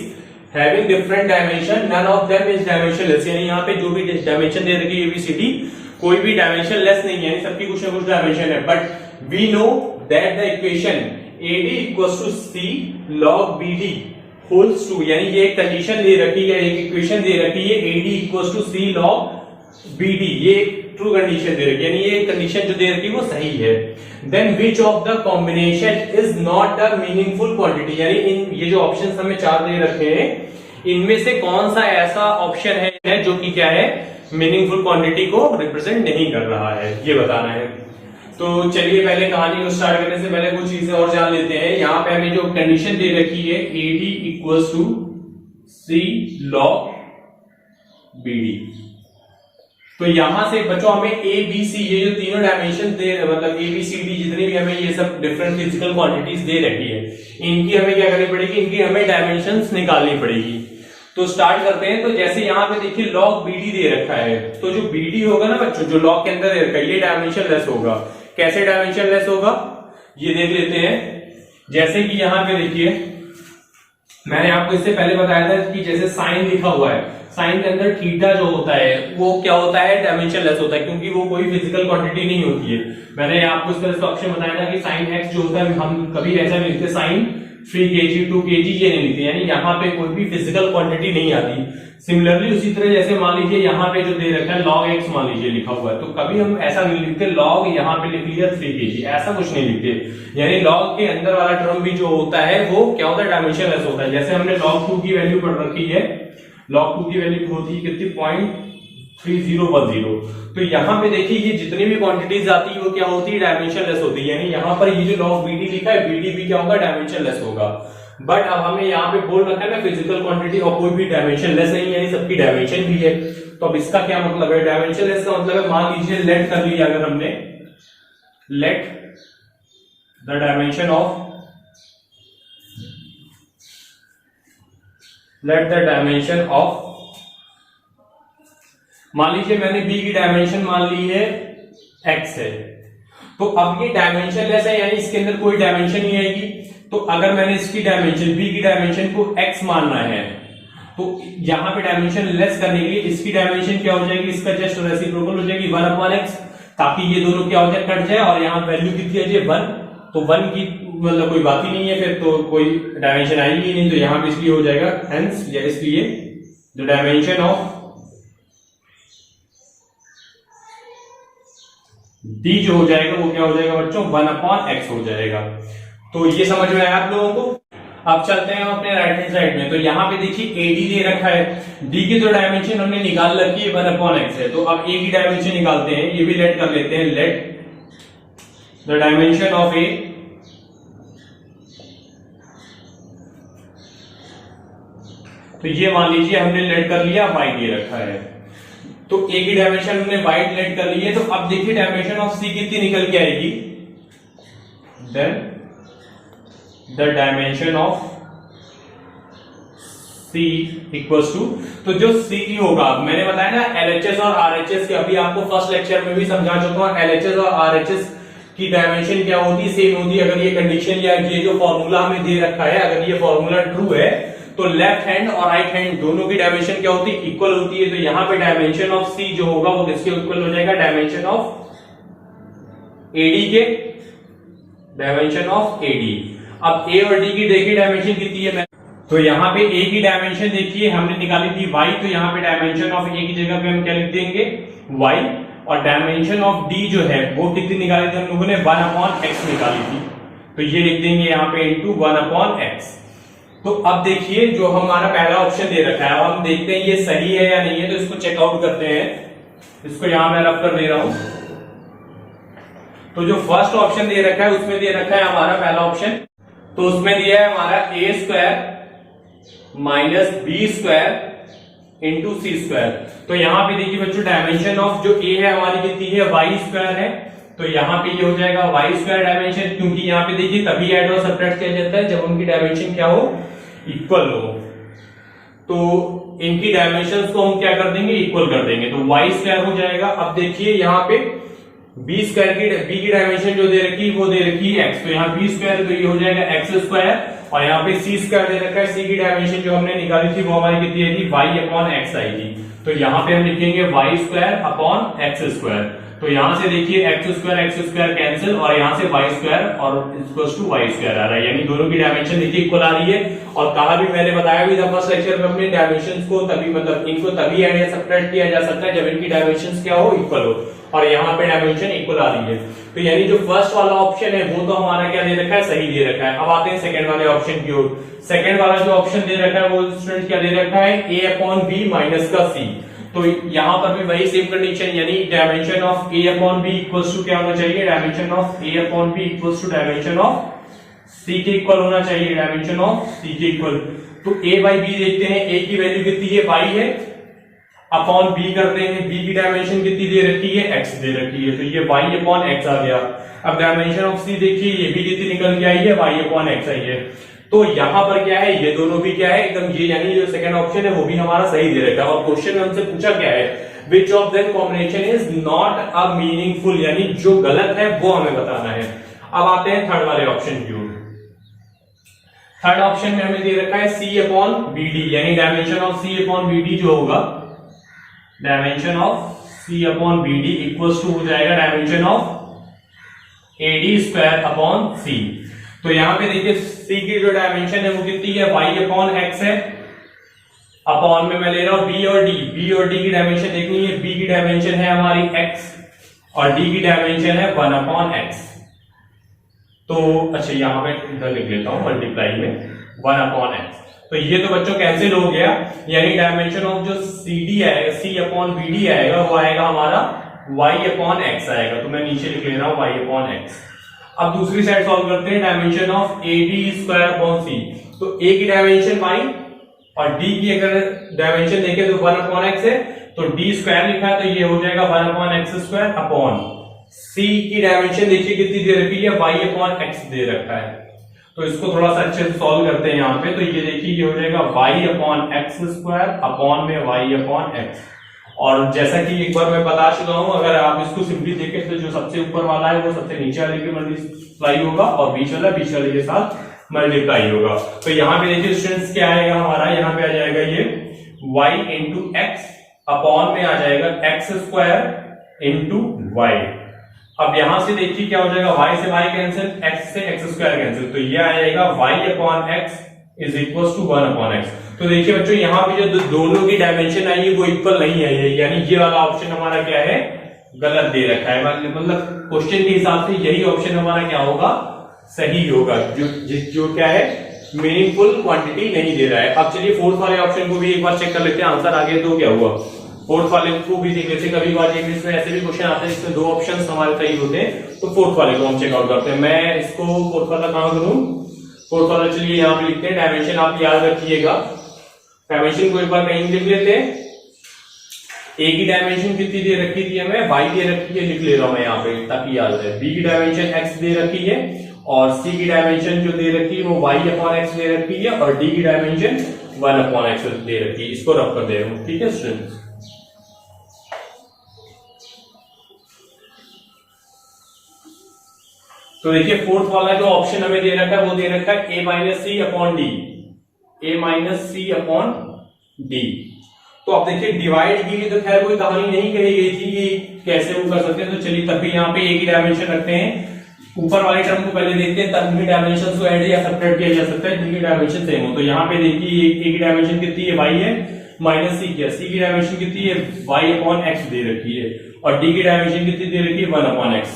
having different dimension, none of them is dimensionless। यानी यहाँ पे जो भी डायमेंशन दे रखी है ABCD, कोई भी डायमेंशन लेस नहीं है, सबकी कुछ ना कुछ डायमेंशन है। But we know that the equation AD = C log BD holds 2, यानी ये एक कंडीशन दे रखी है, एक इक्वेशन दे रखी है AD = C log BD, ये ट्रू कंडीशन दे रखी है, यानी ये कंडीशन जो दे रखी है वो सही है। Then which of the combination is not a meaningful quantity, यानी इन ये जो ऑप्शंस हमें 4 दे रखे हैं, इनमें से कौन सा ऐसा ऑप्शन है जो कि क्या है, मीनिंगफुल क्वांटिटी को रिप्रेजेंट नहीं कर रहा है, ये बताना है। तो चलिए पहले कहानी को स्टार्ट करने से पहले कुछ चीजें और जान लेते हैं। यहाँ पे हमें जो कंडीशन दे रखी है AD = C log BD, तो यहां से बच्चों हमें A, B, C ये जो तीनों डायमेंशन दे, मतलब A, B, C, D जितनी भी हमें ये सब डिफरेंट फिजिकल क्वांटिटीज दे रखी है, इनकी हमें क्या करनी पड़ेगी, इनकी हमें डायमेंशंस निकालनी पड़ेगी। तो स्टार्ट करते हैं। तो जैसे यहाँ पे देखिए log BD दे रखा है, तो जो BD होगा ना बच्चों, जो log के अंदर दे रखा है, ये डायमेंशन लेस होगा। कैसे डायमेंशन लेस होगा ये देख लेते हैं। जैसे कि यहाँ पे देखिए, मैंने आपको इससे पहले बताया था कि जैसे साइन लिखा हुआ है, साइन के अंदर थीटा जो होता है वो क्या होता है, डायमेंशन लेस होता है, क्योंकि वो कोई फिजिकल क्वांटिटी नहीं होती है। मैंने आपको इस तरह से ऑप्शन बताया था कि साइन एक्स जो होता है, हम कभी ऐसा नहीं लिखते साइन 3 kg 2 kg, ये नहीं लिखते, यानी यहाँ पे कोई भी फिजिकल क्वांटिटी नहीं आती। सिमिलरली उसी तरह जैसे मान लीजिए यहाँ पे जो दे रखा है log x मान लीजिए लिखा हुआ है, तो कभी हम ऐसा नहीं लिखते log यहाँ पे लिख लिया 3 kg, ऐसा कुछ नहीं लिखते। यानी log के अंदर वाला टर्म भी जो होता है वो क्या होता है, डायमेंशन लेस होता है। जैसे हमने log 2 की वैल्यू पढ़ रखी है, log 2 की वैल्यू होती है कितनी, 0.3010। तो यहाँ पे देखिए ये जितनी भी क्वांटिटीज आती है वो क्या होती है, डायमेंशन लेस होती है। यानी यहाँ पर ये जो log BD लिखा है, BD भी क्या होगा, डायमेंशन लेस होगा। बट अब हमें यहाँ पे बोल रखा है ना फिजिकल क्वांटिटी और कोई भी डायमेंशन लेस नहीं, यानी सबकी डायमेंशन भी है। तो अब इसका क्या मतलब है, डायमेंशन लेस का मतलब है, मान लीजिए लेट कर लिया अगर हमने, let the dimension of, let the dimension of, मान लीजिए मैंने B की डायमेंशन मान ली है x है, तो अब ये डायमेंशन लेस है, यानी इसके अंदर कोई डायमेंशन नहीं आएगी। तो अगर मैंने इसकी डायमेंशन B की डायमेंशन को x मानना है, तो यहां पे डायमेंशन लेस करने के लिए इसकी डायमेंशन क्या हो जाएगी, इसका जस्ट रेसिप्रोकल हो जाएगी 1/x, ताकि ये दोनों क्या हो जाए, कट जाए, और यहाँ वैल्यू कितनी आ जाए 1। तो 1 की मतलब कोई बात ही नहीं है, फिर तो कोई डायमेंशन आएगी नहीं, तो यहाँ पे इसलिए हो जाएगा हेंस, या इसलिए द डायमेंशन ऑफ D जो हो जाएगा वो क्या हो जाएगा बच्चों, 1/x हो जाएगा। तो ये समझ में आया आप लोगों को। अब चलते हैं अपने राइट हैंड साइड में। तो यहाँ पे देखिए AD दे रखा है, D की जो डायमेंशन हमने निकाल रखी है 1/x है, तो अब A की डायमेंशन निकालते हैं, ये भी लेट कर लेते हैं, let the dimension of A तो ये मान लीजिए हमने लेट कर लिया, y दे रखा है। तो ए की डायमेंशन हमने वाइड लेट कर ली है। तो अब देखिए डायमेंशन ऑफ सी कितनी निकल के आएगी, then the dimension of c equals to, तो जो सी की होगा, मैंने बताया ना एलएचएस और आरएचएस के, अभी आपको फर्स्ट लेक्चर में भी समझा चुका हूं, एलएचएस और आरएचएस की डायमेंशन क्या होती है, सेम होती है। अगर ये कंडीशन या ये जो फॉर्मूला हमें दे रखा है, अगर ये फॉर्मूला ट्रू है तो लेफ्ट हैंड और राइट हैंड दोनों की डायमेंशन क्या होती है, इक्वल होती है। तो यहां पे डायमेंशन ऑफ सी जो होगा वो किसके इक्वल हो जाएगा, डायमेंशन ऑफ एडी के, डायमेंशन ऑफ एडी। अब ए और डी की देखिए डायमेंशन कितनी है, तो यहाँ पे ए की डायमेंशन देखिए हमने निकाली थी y, तो यहाँ पे डायमेंशन ऑफ ए की जगह पे हम क्या लिख देंगे y, और डायमेंशन ऑफ डी जो है वो कितनी निकाली थी हम लोगों ने 1/x निकाली थी, तो ये लिख देंगे यहाँ पे इंटू 1/x। तो अब देखिए जो हमारा पहला ऑप्शन दे रखा है, अब हम देखते हैं ये सही है या नहीं है, तो इसको चेकआउट करते हैं। इसको यहां मैं रफ कर दे रहा हूं। तो जो फर्स्ट ऑप्शन दे रखा है उसमें दे रखा है हमारा पहला ऑप्शन, तो उसमें दिया है हमारा a square minus b square into c square. तो यहां पे देखिए बच्चों डायमेंशन ऑफ जो a है हमारी कितनी है, वाई स्क्वायर है, तो यहाँ पे ये हो जाएगा वाई स्क्वायर डायमेंशन, क्योंकि यहाँ पे देखिए तभी ऐड और सब्ट्रैक्ट किया जाता है जब उनकी डायमेंशन क्या हो, इक्वल हो। तो इनकी डायमेंशंस को हम क्या कर देंगे, इक्वल कर देंगे, तो वाई स्क्वायर हो जाएगा। अब देखिए यहाँ पे बी स्क्वायर की बी की डायमेंशन जो दे रखी है वो दे रखी है एक्स, तो यहाँ बी स्क्वायर तो ये हो जाएगा एक्स स्क्वायर, और यहाँ पे सी स्क्वायर दे रखा है, सी की डायमेंशन जो हमने निकाली थी वो हमारी कितनी आई थी, वाई अपॉन एक्स आई थी। तो यहाँ पे हम लिखेंगे y square upon x square. तो यहां से देखिए एक्स स्क्वायर कैंसिल, और यहां से वाई स्क्वायर और इक्वल्स टू वाई स्क्वायर आ रहा है, यानी दोनों की डायमेंशन देखिए इक्वल आ रही है। और कहा भी मैंने बताया भी था फर्स्ट लेक्चर में अपने डायमेंशंस को तभी मतलब इनको तभी ऐड या सब्ट्रैक्ट किया जा सकता है जब इनकी डायमेंशंस क्या हो, इक्वल हो, और यहाँ पे डायमेंशन इक्वल आ रही है। तो यानी जो फर्स्ट वाला ऑप्शन है वो तो हमारा क्या दे रखा है, सही दे रखा है। अब आते हैं सेकंड वाले ऑप्शन की ओर। सेकंड वाला जो ऑप्शन दे रखा है वो स्टूडेंट क्या दे रखा है, a अपॉन बी माइनस का सी। तो यहां पर भी वही सेम कंडीशन, यानी dimension of a upon b equals to क्या होना चाहिए, dimension of a upon b equals to dimension of c के इक्वल होना चाहिए, डायमेंशन ऑफ c के इक्वल। तो a बाई b देखते हैं, a की वैल्यू कितनी है, y है, अपॉन b करते हैं, b की डायमेंशन कितनी दे रखी है, x दे रखी है, तो ये y अपॉन x आ गया। अब डायमेंशन ऑफ c देखिए ये भी कितनी निकल के आई है, y अपॉन x आई है। तो यहां पर क्या है, ये दोनों भी क्या है एकदम, ये यानी जो सेकंड ऑप्शन है वो भी हमारा सही दे रखा है। और क्वेश्चन में हमसे पूछा क्या है, which of them combination is not a meaningful, यानी जो गलत है वो हमें बताना है। अब आते हैं थर्ड वाले ऑप्शन की ओर। थर्ड ऑप्शन में हमें दे रखा है c अपॉन बी डी, यानी dimension of c upon b d जो होगा, dimension of c upon b d equals to हो जाएगा dimension of A D square upon c। तो यहां पे देखिए c की जो डायमेंशन है वो कितनी है, y अपॉन x है, अपॉन में मैं ले रहा हूं b और d की डायमेंशन देखनी है, b की डायमेंशन है हमारी x और d की डायमेंशन है 1 अपॉन x। तो अच्छा यहां पे इधर लिख लेता हूं मल्टीप्लाई में 1 अपॉन x। तो ये तो बच्चों कैंसिल हो गया, यानी डायमेंशन ऑफ जो cd आएगा, c अपॉन bd आएगा वो आएगा हमारा y अपॉन x आएगा। तो मैं नीचे लिख ले रहा हूं y अपॉन x। अब दूसरी साइड सॉल्व करते हैं, dimension of A D square upon C. तो a की डायमेंशन y और d की अगर डायमेंशन देखें तो 1 अपॉन x है, तो d स्क्वायर लिखा है तो ये हो जाएगा 1 upon x square upon c की डायमेंशन देखिए कितनी दे रखी है, y अपॉन x दे रखा है। तो इसको थोड़ा सा अच्छे से सॉल्व करते हैं यहाँ पे। तो ये देखिए ये हो जाएगा y upon x square upon में y अपॉन x। और जैसा कि एक बार मैं बता चुका हूं, अगर आप इसको सिंपली देखें तो जो सबसे ऊपर वाला है वो सबसे नीचे वाले के मल्टीप्लाई होगा और बीच वाले के साथ मल्टीप्लाई होगा। तो यहाँ पे देखिए स्टूडेंट्स क्या आएगा हमारा, यहाँ पे आ जाएगा ये y इंटू एक्स अपॉन में आ जाएगा x स्क्वायर इंटू y। अब यहां से देखिए क्या हो जाएगा, y से y कैंसिल, x से x स्क्वायर कैंसिल, तो ये आ जाएगा y upon x is equal to 1 upon x। तो देखिए बच्चों यहाँ पे जो दोनों की डायमेंशन आई है वो इक्वल नहीं आई है, यानी ये वाला ऑप्शन हमारा क्या है, गलत दे रखा है। मतलब क्वेश्चन के हिसाब से यही ऑप्शन हमारा क्या होगा, सही होगा, जो क्या है मीनिंगफुल क्वांटिटी नहीं दे रहा है। अब चलिए फोर्थ वाले ऑप्शन को भी एक बार चेक कर लेते हैं, आंसर आगे तो क्या हुआ। फोर्थ वाले को भी देख लेते हैं, कभी बार इंग्लिश में ऐसे भी क्वेश्चन आते हैं जिसमें 2 ऑप्शन हमारे सही होते हैं, तो फोर्थ वाले को हम चेकआउट करते हैं। मैं इसको फोर्थ वाला कहां करूं, फोर्थ वाला चलिए यहाँ पे लिखते हैं, डायमेंशन आप याद रखिएगा, डायमेंशन को एक बार कहीं लिख लेते हैं। ए की डायमेंशन कितनी दे रखी थी हमें, y दे रखी है, लिख ले रहा हूं मैं यहाँ पे ताकि याद रहे। बी की डायमेंशन x दे रखी है और सी की डायमेंशन जो दे रखी है वो y/x दे रखी है और डी की डायमेंशन 1/x दे रखी है। इसको रख कर दे रहा हूं, ठीक है स्टूडेंट्स। तो देखिए फोर्थ वाला जो ऑप्शन हमें दे रखा है वो दे रखा है a-c/d, a-c/d। तो अब देखिए डिवाइड के लिए तो खैर कोई कहानी नहीं कही गई थी कि कैसे वो कर सकते हैं, तो चलिए तब भी यहाँ पे ए की डायमेंशन रखते हैं, ऊपर वाले टर्म को पहले देखते हैं, तब भी डायमेंशन को ऐड या सब्ट्रैक्ट किया जा सकता है जिनकी डायमेंशन सेम हो। तो यहाँ पे देखिए ए की डायमेंशन कितनी है, y है माइनस सी की, सी की डायमेंशन कितनी है, y/x दे रखी है और डी की डायमेंशन कितनी दे रखी है, 1/x।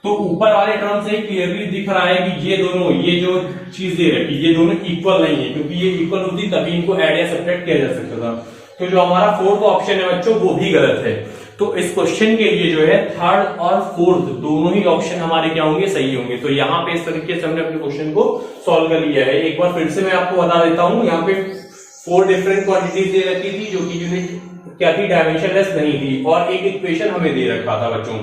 तो ऊपर वाले टर्म से क्लियरली दिख रहा है कि ये दोनों, ये जो चीज दे रखी है ये दोनों इक्वल नहीं है, क्योंकि ये इक्वल होती तभी इनको ऐड या सब्ट्रैक्ट किया जा सकता था। तो जो हमारा फोर्थ ऑप्शन है बच्चों वो भी गलत है। तो इस क्वेश्चन के लिए जो है थर्ड और फोर्थ दोनों ही ऑप्शन हमारे क्या होंगे, सही होंगे। तो यहाँ पे इस तरीके से हमने अपने क्वेश्चन को सॉल्व कर लिया है। एक बार फिर से मैं आपको बता देता हूँ, यहाँ पे 4 डिफरेंट क्वांटिटीज दे रखी थी जो कि यूनिट क्या थी, डायमेंशनलेस नहीं थी, और एक इक्वेशन हमें दे रखा था बच्चों,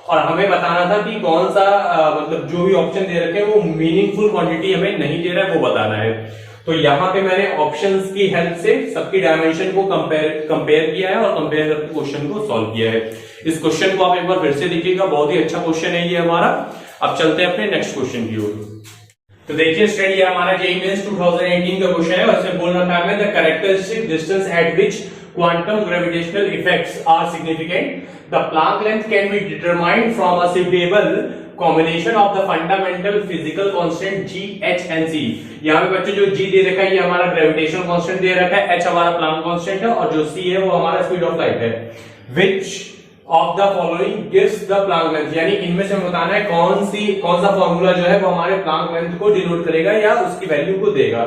और हमें बताना था कि कौन सा मतलब जो भी ऑप्शन दे रखे हैं वो मीनिंगफुल क्वांटिटी हमें नहीं दे रहा है वो बताना है। तो यहाँ पे मैंने ऑप्शंस की हेल्प से सबकी डायमेंशन को कंपेयर किया है और कंपेयर करके क्वेश्चन को सॉल्व किया है। इस क्वेश्चन को आप एक बार फिर से देखिएगा, बहुत ही अच्छा क्वेश्चन है ये हमारा। अब चलते हैं अपने नेक्स्ट क्वेश्चन की ओर। तो देखिए स्टूडेंट, ये हमारा जेईई मेंस 2018 का क्वेश्चन है और इसमें बोल रखा है the characteristic distance eight which quantum gravitational effects are significant. The Planck length can be determined from a suitable combination of the fundamental physical constant G, H and C. यहाँ पे बच्चों जो G दे रखा है ये हमारा ग्रेविटेशनल कांस्टेंट दे रखा है, H हमारा प्लांक कांस्टेंट है और जो C है वो हमारा स्पीड ऑफ लाइट है। Which of the following gives the Planck length, यानी इनमें से बताना है कौन सा फॉर्मूला जो है वो हमारे प्लांक लेंथ को डिनोट करेगा या उसकी वैल्यू को देगा।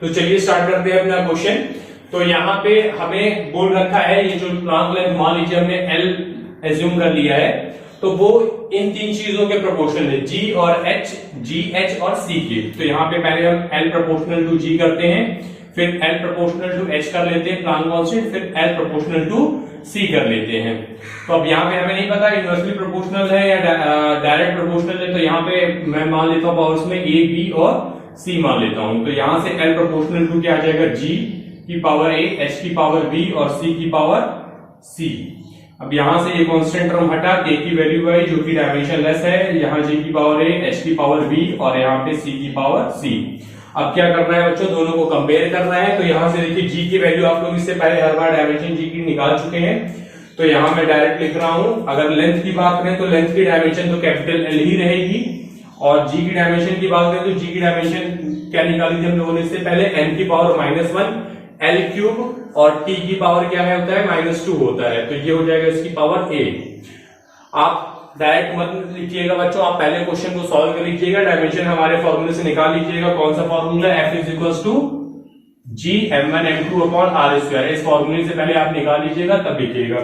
तो चलिए स्टार्ट करते हैं अपना क्वेश्चन। तो यहाँ पे हमें बोल रखा है ये जो प्लांक लेंथ मान लीजिए हमने L एज्यूम कर लिया है, तो वो इन तीन चीजों के प्रोपोर्शनल है, G और H, G, H और C के। तो यहाँ पे पहले हम L प्रोपोर्शनल टू G करते हैं, फिर L प्रोपोर्शनल टू H कर लेते हैं प्लांक कांस्टेंट, फिर L प्रोपोर्शनल टू C कर लेते हैं। तो अब यहाँ पे हमें नहीं पता इनवर्सली प्रोपोर्शनल है या डायरेक्ट प्रोपोर्शनल है, तो यहाँ पे मैं मान लेता हूँ पावर्स में A, B और C मान लेता हूँ। तो यहाँ से L प्रोपोर्शनल टू क्या आ जाएगा, G की पावर A, H की पावर B और C की पावर C। अब यहां से ये कांस्टेंट टर्म हटा, K की वैल्यू आई जो कि डायमेंशनलेस है, यहाँ G की पावर A, H की पावर B और यहाँ पे C की पावर C। अब क्या करना है बच्चों, दोनों को कंपेयर करना है। तो यहाँ से देखिए G की वैल्यू आप लोग इससे पहले हर बार डायमेंशन G की निकाल चुके हैं, तो यहाँ मैं डायरेक्ट लिख रहा हूं। अगर लेंथ की बात करें तो लेंथ की डायमेंशन तो कैपिटल L ही रहेगी, और G की डायमेंशन की बात करें तो G की डायमेंशन क्या निकाली थी हम लोगों ने इससे पहले, n की पावर -1 L क्यूब और T की पावर क्या है होता है -2 होता है, तो ये हो जाएगा इसकी पावर A। आप डायरेक्ट मत लिखिएगा बच्चों, आप पहले क्वेश्चन को सॉल्व कर लीजिएगा, डायमेंशन हमारे फॉर्मूले से निकाल लीजिएगा। कौन सा formula, F = G m1 m2/r²। इस फॉर्मूले से पहले आप निकाल लीजिएगा तब लिखिएगा।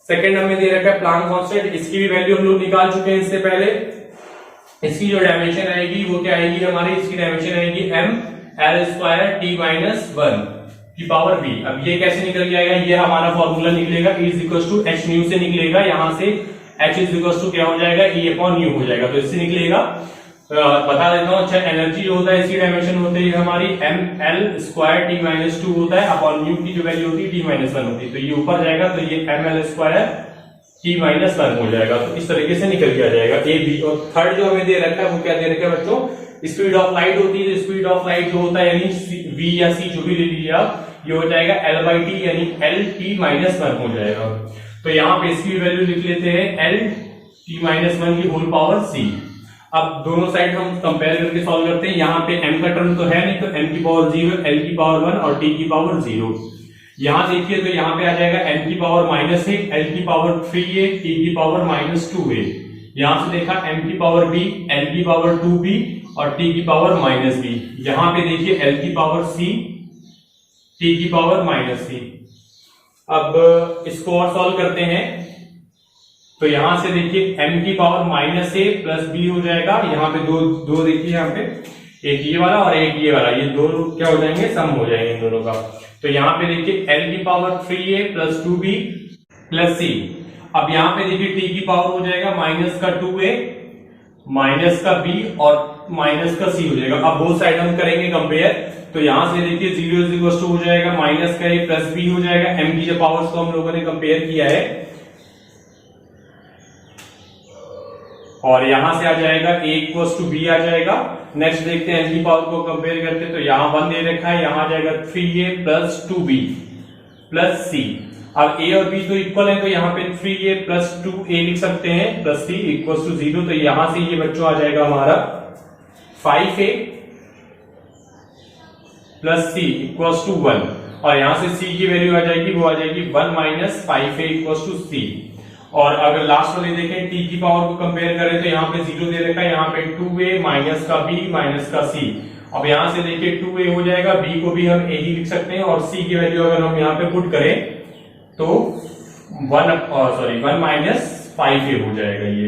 सेकंड हमें दे रखा है प्लांक कांस्टेंट, इसकी भी वैल्यू हम लोग निकाल चुके हैं इससे पहले। इसकी जो डायमेंशन आएगी वो क्या आएगी हमारी, इसकी डायमेंशन आएगी ml² t-1 की पावर b। अब ये कैसे निकल जाएगा, ये हमारा फॉर्मूला निकलेगा E = h nu से निकलेगा, यहां से h = क्या हो जाएगा, E/u हो जाएगा, तो इससे निकलेगा। बता देता हूं, अच्छा एनर्जी जो होता है इसकी डायमेंशन होती है हमारी ml² t-2 होता है, अपॉन u की जो वैल्यू होती है t-1 होती है, तो ये ऊपर जाएगा तो ये ml² t-1 हो जाएगा। तो इस तरीके से निकल के आ जाएगा A, B। और थर्ड जो हमें दे रखा है वो क्या दे रखा है बच्चों, स्पीड ऑफ लाइट होती है। स्पीड ऑफ लाइट जो होता है यानी V या C जो भी ले लीजिए आप, ये हो जाएगा L/t यानी L-t-1 हो जाएगा। तो यहाँ पे इसकी वैल्यू लिख लेते हैं L-t-1 की होल पावर C। अब दोनों साइड हम कंपेयर करके सॉल्व करते हैं। यहाँ पे m का टर्म तो है नहीं, तो m की पावर 0, L की पावर 1 और t की पावर 0। यहाँ देखिए तो यहाँ पे आ जाएगा m की पावर -1, L की पावर 3a, t की पावर -2a। यहाँ से देखा m की पावर b, L की पावर 2b और t की पावर -b। यहाँ पे देखिए L की पावर c, t की पावर -c। अब इसको और सॉल्व करते हैं, तो यहां से देखिए m की पावर -a प्लस b हो जाएगा। यहाँ पे दो देखिए, यहाँ पे एक ये वाला और एक ये वाला, ये दोनों क्या हो जाएंगे, सम हो जाएंगे इन दोनों का। तो यहाँ पे देखिए L की power 3a plus 2b plus सी। अब यहाँ पे देखिए टी की पावर हो जाएगा माइनस का 2a माइनस का b और माइनस का c हो जाएगा। अब बोथ साइड हम करेंगे कंपेयर, तो यहां से देखिए 0 इज इक्वल टू हो जाएगा माइनस का a प्लस b हो जाएगा। m की जो पावर्स को हम लोगों ने कंपेयर किया है, और यहां से आ जाएगा a इक्वल टू b आ जाएगा। नेक्स्ट देखते हैं n की पावर को कंपेयर करते हैं, तो यहां 1 दे रखा है, यहां आ जाएगा 3a plus 2b plus c। अब a और b तो इक्वल है, तो यहाँ पे 3a प्लस 2a लिख सकते हैं प्लस c इक्वल टू 0। तो यहां से ये बच्चों आ जाएगा हमारा 5a plus c equal to 1, और यहां से c की वैल्यू आ जाएगी, वो आ जाएगी 1 minus 5a equal to c। और अगर लास्ट वाले देखें t की पावर को कंपेयर करें, तो यहाँ पे 0 दे रखा है, यहाँ पे 2a माइनस का b माइनस का c। अब यहां से देखिए 2a हो जाएगा, b को भी हम a ही लिख सकते हैं, और c की वैल्यू अगर हम यहाँ पे पुट करें तो 1 माइनस 5a हो जाएगा, ये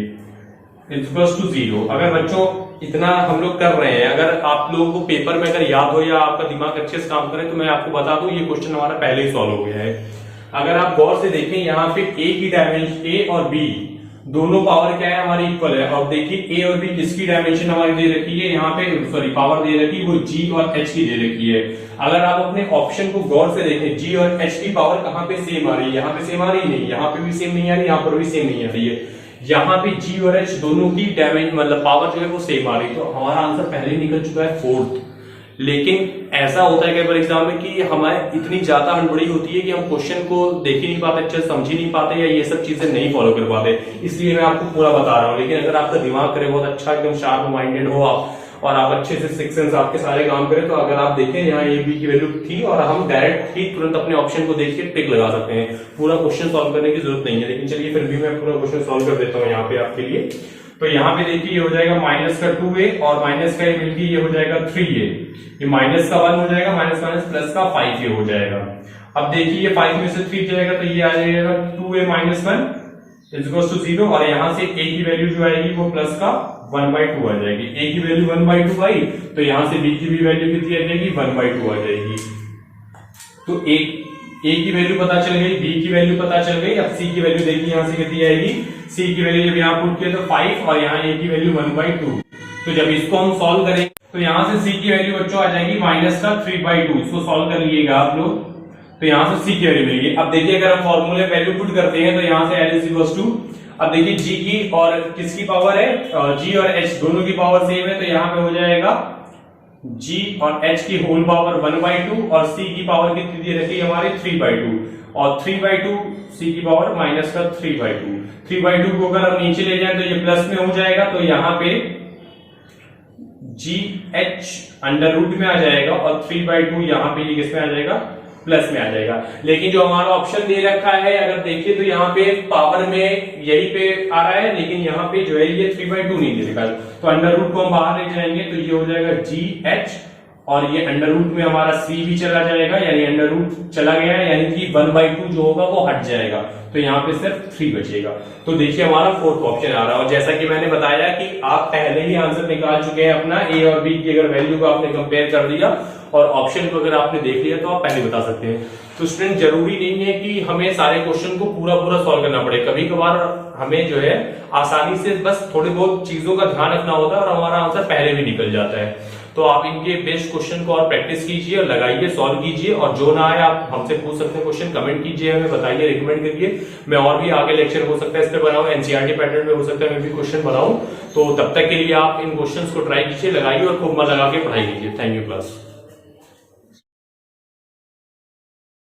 इक्वल्स टू 0। अगर बच्चों इतना हम लोग कर रहे हैं, अगर आप लोगों को पेपर में अगर याद हो या आपका दिमाग अच्छे से काम करे, तो मैं आपको बता दूं ये क्वेश्चन हमारा पहले ही सॉल्व हो गया है। अगर आप गौर से देखें, यहाँ पे a की डायमेंशन a और b दोनों पावर क्या है हमारी इक्वल है, और देखिए a और b किसकी डायमेंशन हमारी दे रखी है, यहाँ पे पावर दे रखी है वो g और h की दे रखी है। अगर आप अपने ऑप्शन को गौर से देखें, g और h की पावर कहाँ पे सेम आ रही है, यहाँ पे सेम आ रही नहीं, यहाँ पे भी सेम नहीं आ रही, यहाँ पर भी सेम नहीं आ रही है। यहाँ पे g और h दोनों की डायमेंशन मतलब पावर जो है वो सेम आ रही है, तो हमारा आंसर पहले ही निकल चुका है 4th। लेकिन ऐसा होता है कई बार एग्जाम में कि हमारे इतनी ज्यादा हड़बड़ी होती है कि हम क्वेश्चन को देख ही नहीं पाते, अच्छे से समझ ही नहीं पाते, या ये सब चीजें नहीं फॉलो कर पाते, इसलिए मैं आपको पूरा बता रहा हूँ। लेकिन अगर आपका दिमाग करे बहुत अच्छा, एकदम शार्प माइंडेड हो आप, और आप अच्छे से सिक्स सेंस आपके सारे काम करें, तो अगर आप देखें यहाँ ए बी की वैल्यू थी, और हम डायरेक्ट ही तुरंत अपने ऑप्शन को देख के टिक लगा सकते हैं, पूरा क्वेश्चन सॉल्व करने की जरूरत नहीं है। लेकिन चलिए फिर भी मैं पूरा क्वेश्चन सॉल्व कर देता हूँ यहाँ पे आपके लिए। तो यहाँ पे देखिए ये हो जाएगा माइनस का 2a और माइनस का मिलकर ये हो जाएगा 3a, ये माइनस का 1 हो जाएगा, माइनस माइनस प्लस का 5a हो जाएगा। अब देखिए ये 5 में से 3 जाएगा, तो ये आ जाएगा 2a minus 1 is equal to 0, और यहाँ से a की वैल्यू जो आएगी वो प्लस का 1/2 आ जाएगी। a की वैल्यू 1/2 आई, तो यहाँ से b की भी वैल्यू कितनी आ जाएगी, 1/2 आ जाएगी। तो a की वैल्यू पता चल गई, b की वैल्यू पता चल गई। अब c की वैल्यू देखिए यहाँ से कितनी आएगी, c की वैल्यू जब यहाँ पुट किया तो 5, और यहाँ a की वैल्यू 1/2। तो जब इसको हम सॉल्व करेंगे, तो यहाँ से c की वैल्यू बच्चों आ जाएगी माइनस का 3/2। इसको सॉल्व कर लीजिएगा आप लोग, तो यहाँ से c की वैल्यू मिलेगी। अब देखिए अगर हम फॉर्मूले वैल्यू पुट करते हैं, तो यहाँ से l इज इक्वल टू, अब देखिए g की और किसकी पावर है, g और h दोनों की पावर सेम है, तो यहाँ पे हो जाएगा g और h की होल पावर 1/2, और c की पावर कितनी दे रखी है हमारी 3/2, और 3/2 c की पावर माइनस का 3/2। 3/2 को अगर हम नीचे ले जाए तो ये प्लस में हो जाएगा, तो यहाँ पे g h अंडर रूट में आ जाएगा, और 3/2 यहाँ पे ये किस में आ जाएगा, प्लस में आ जाएगा। लेकिन जो हमारा ऑप्शन दे रखा है अगर देखिए, तो यहाँ पे पावर में यही पे आ रहा है, लेकिन यहाँ पे जो है ये 3/2 नहीं दे रखा, तो अंडर रूट को हम बाहर ले जाएंगे, तो ये हो जाएगा g h, और ये अंडर रूट में हमारा c भी चला जाएगा, यानी अंडर रूट चला गया, यानी कि 1/2 जो होगा वो हट जाएगा, तो यहाँ पे सिर्फ 3 बचेगा। तो देखिए हमारा 4th ऑप्शन आ रहा है, और जैसा कि मैंने बताया कि आप पहले ही आंसर निकाल चुके हैं अपना, a और b की अगर वैल्यू को आपने कंपेयर कर दिया और ऑप्शन को अगर आपने देख लिया, तो आप पहले बता सकते हैं। तो स्टूडेंट जरूरी नहीं है कि हमें सारे क्वेश्चन को पूरा सॉल्व करना पड़े, कभी कभार हमें जो है आसानी से बस थोड़ी बहुत चीजों का ध्यान रखना होता है, और हमारा आंसर पहले भी निकल जाता है। तो आप इनके बेस्ट क्वेश्चन को और प्रैक्टिस कीजिए, और लगाइए, सॉल्व कीजिए, और जो ना आए आप हमसे पूछ सकते हैं क्वेश्चन, कमेंट कीजिए, हमें बताइए, रिकमेंड करिए। मैं और भी आगे लेक्चर हो सकता है इस पे बनाऊं, एनसीईआरटी पैटर्न में हो सकता है मैं भी क्वेश्चन बनाऊं। तो तब तक के लिए आप इन क्वेश्चंस को ट्राई कीजिए, लगाइए, और खूब मन लगा के पढ़ाई कीजिए। Thank you class.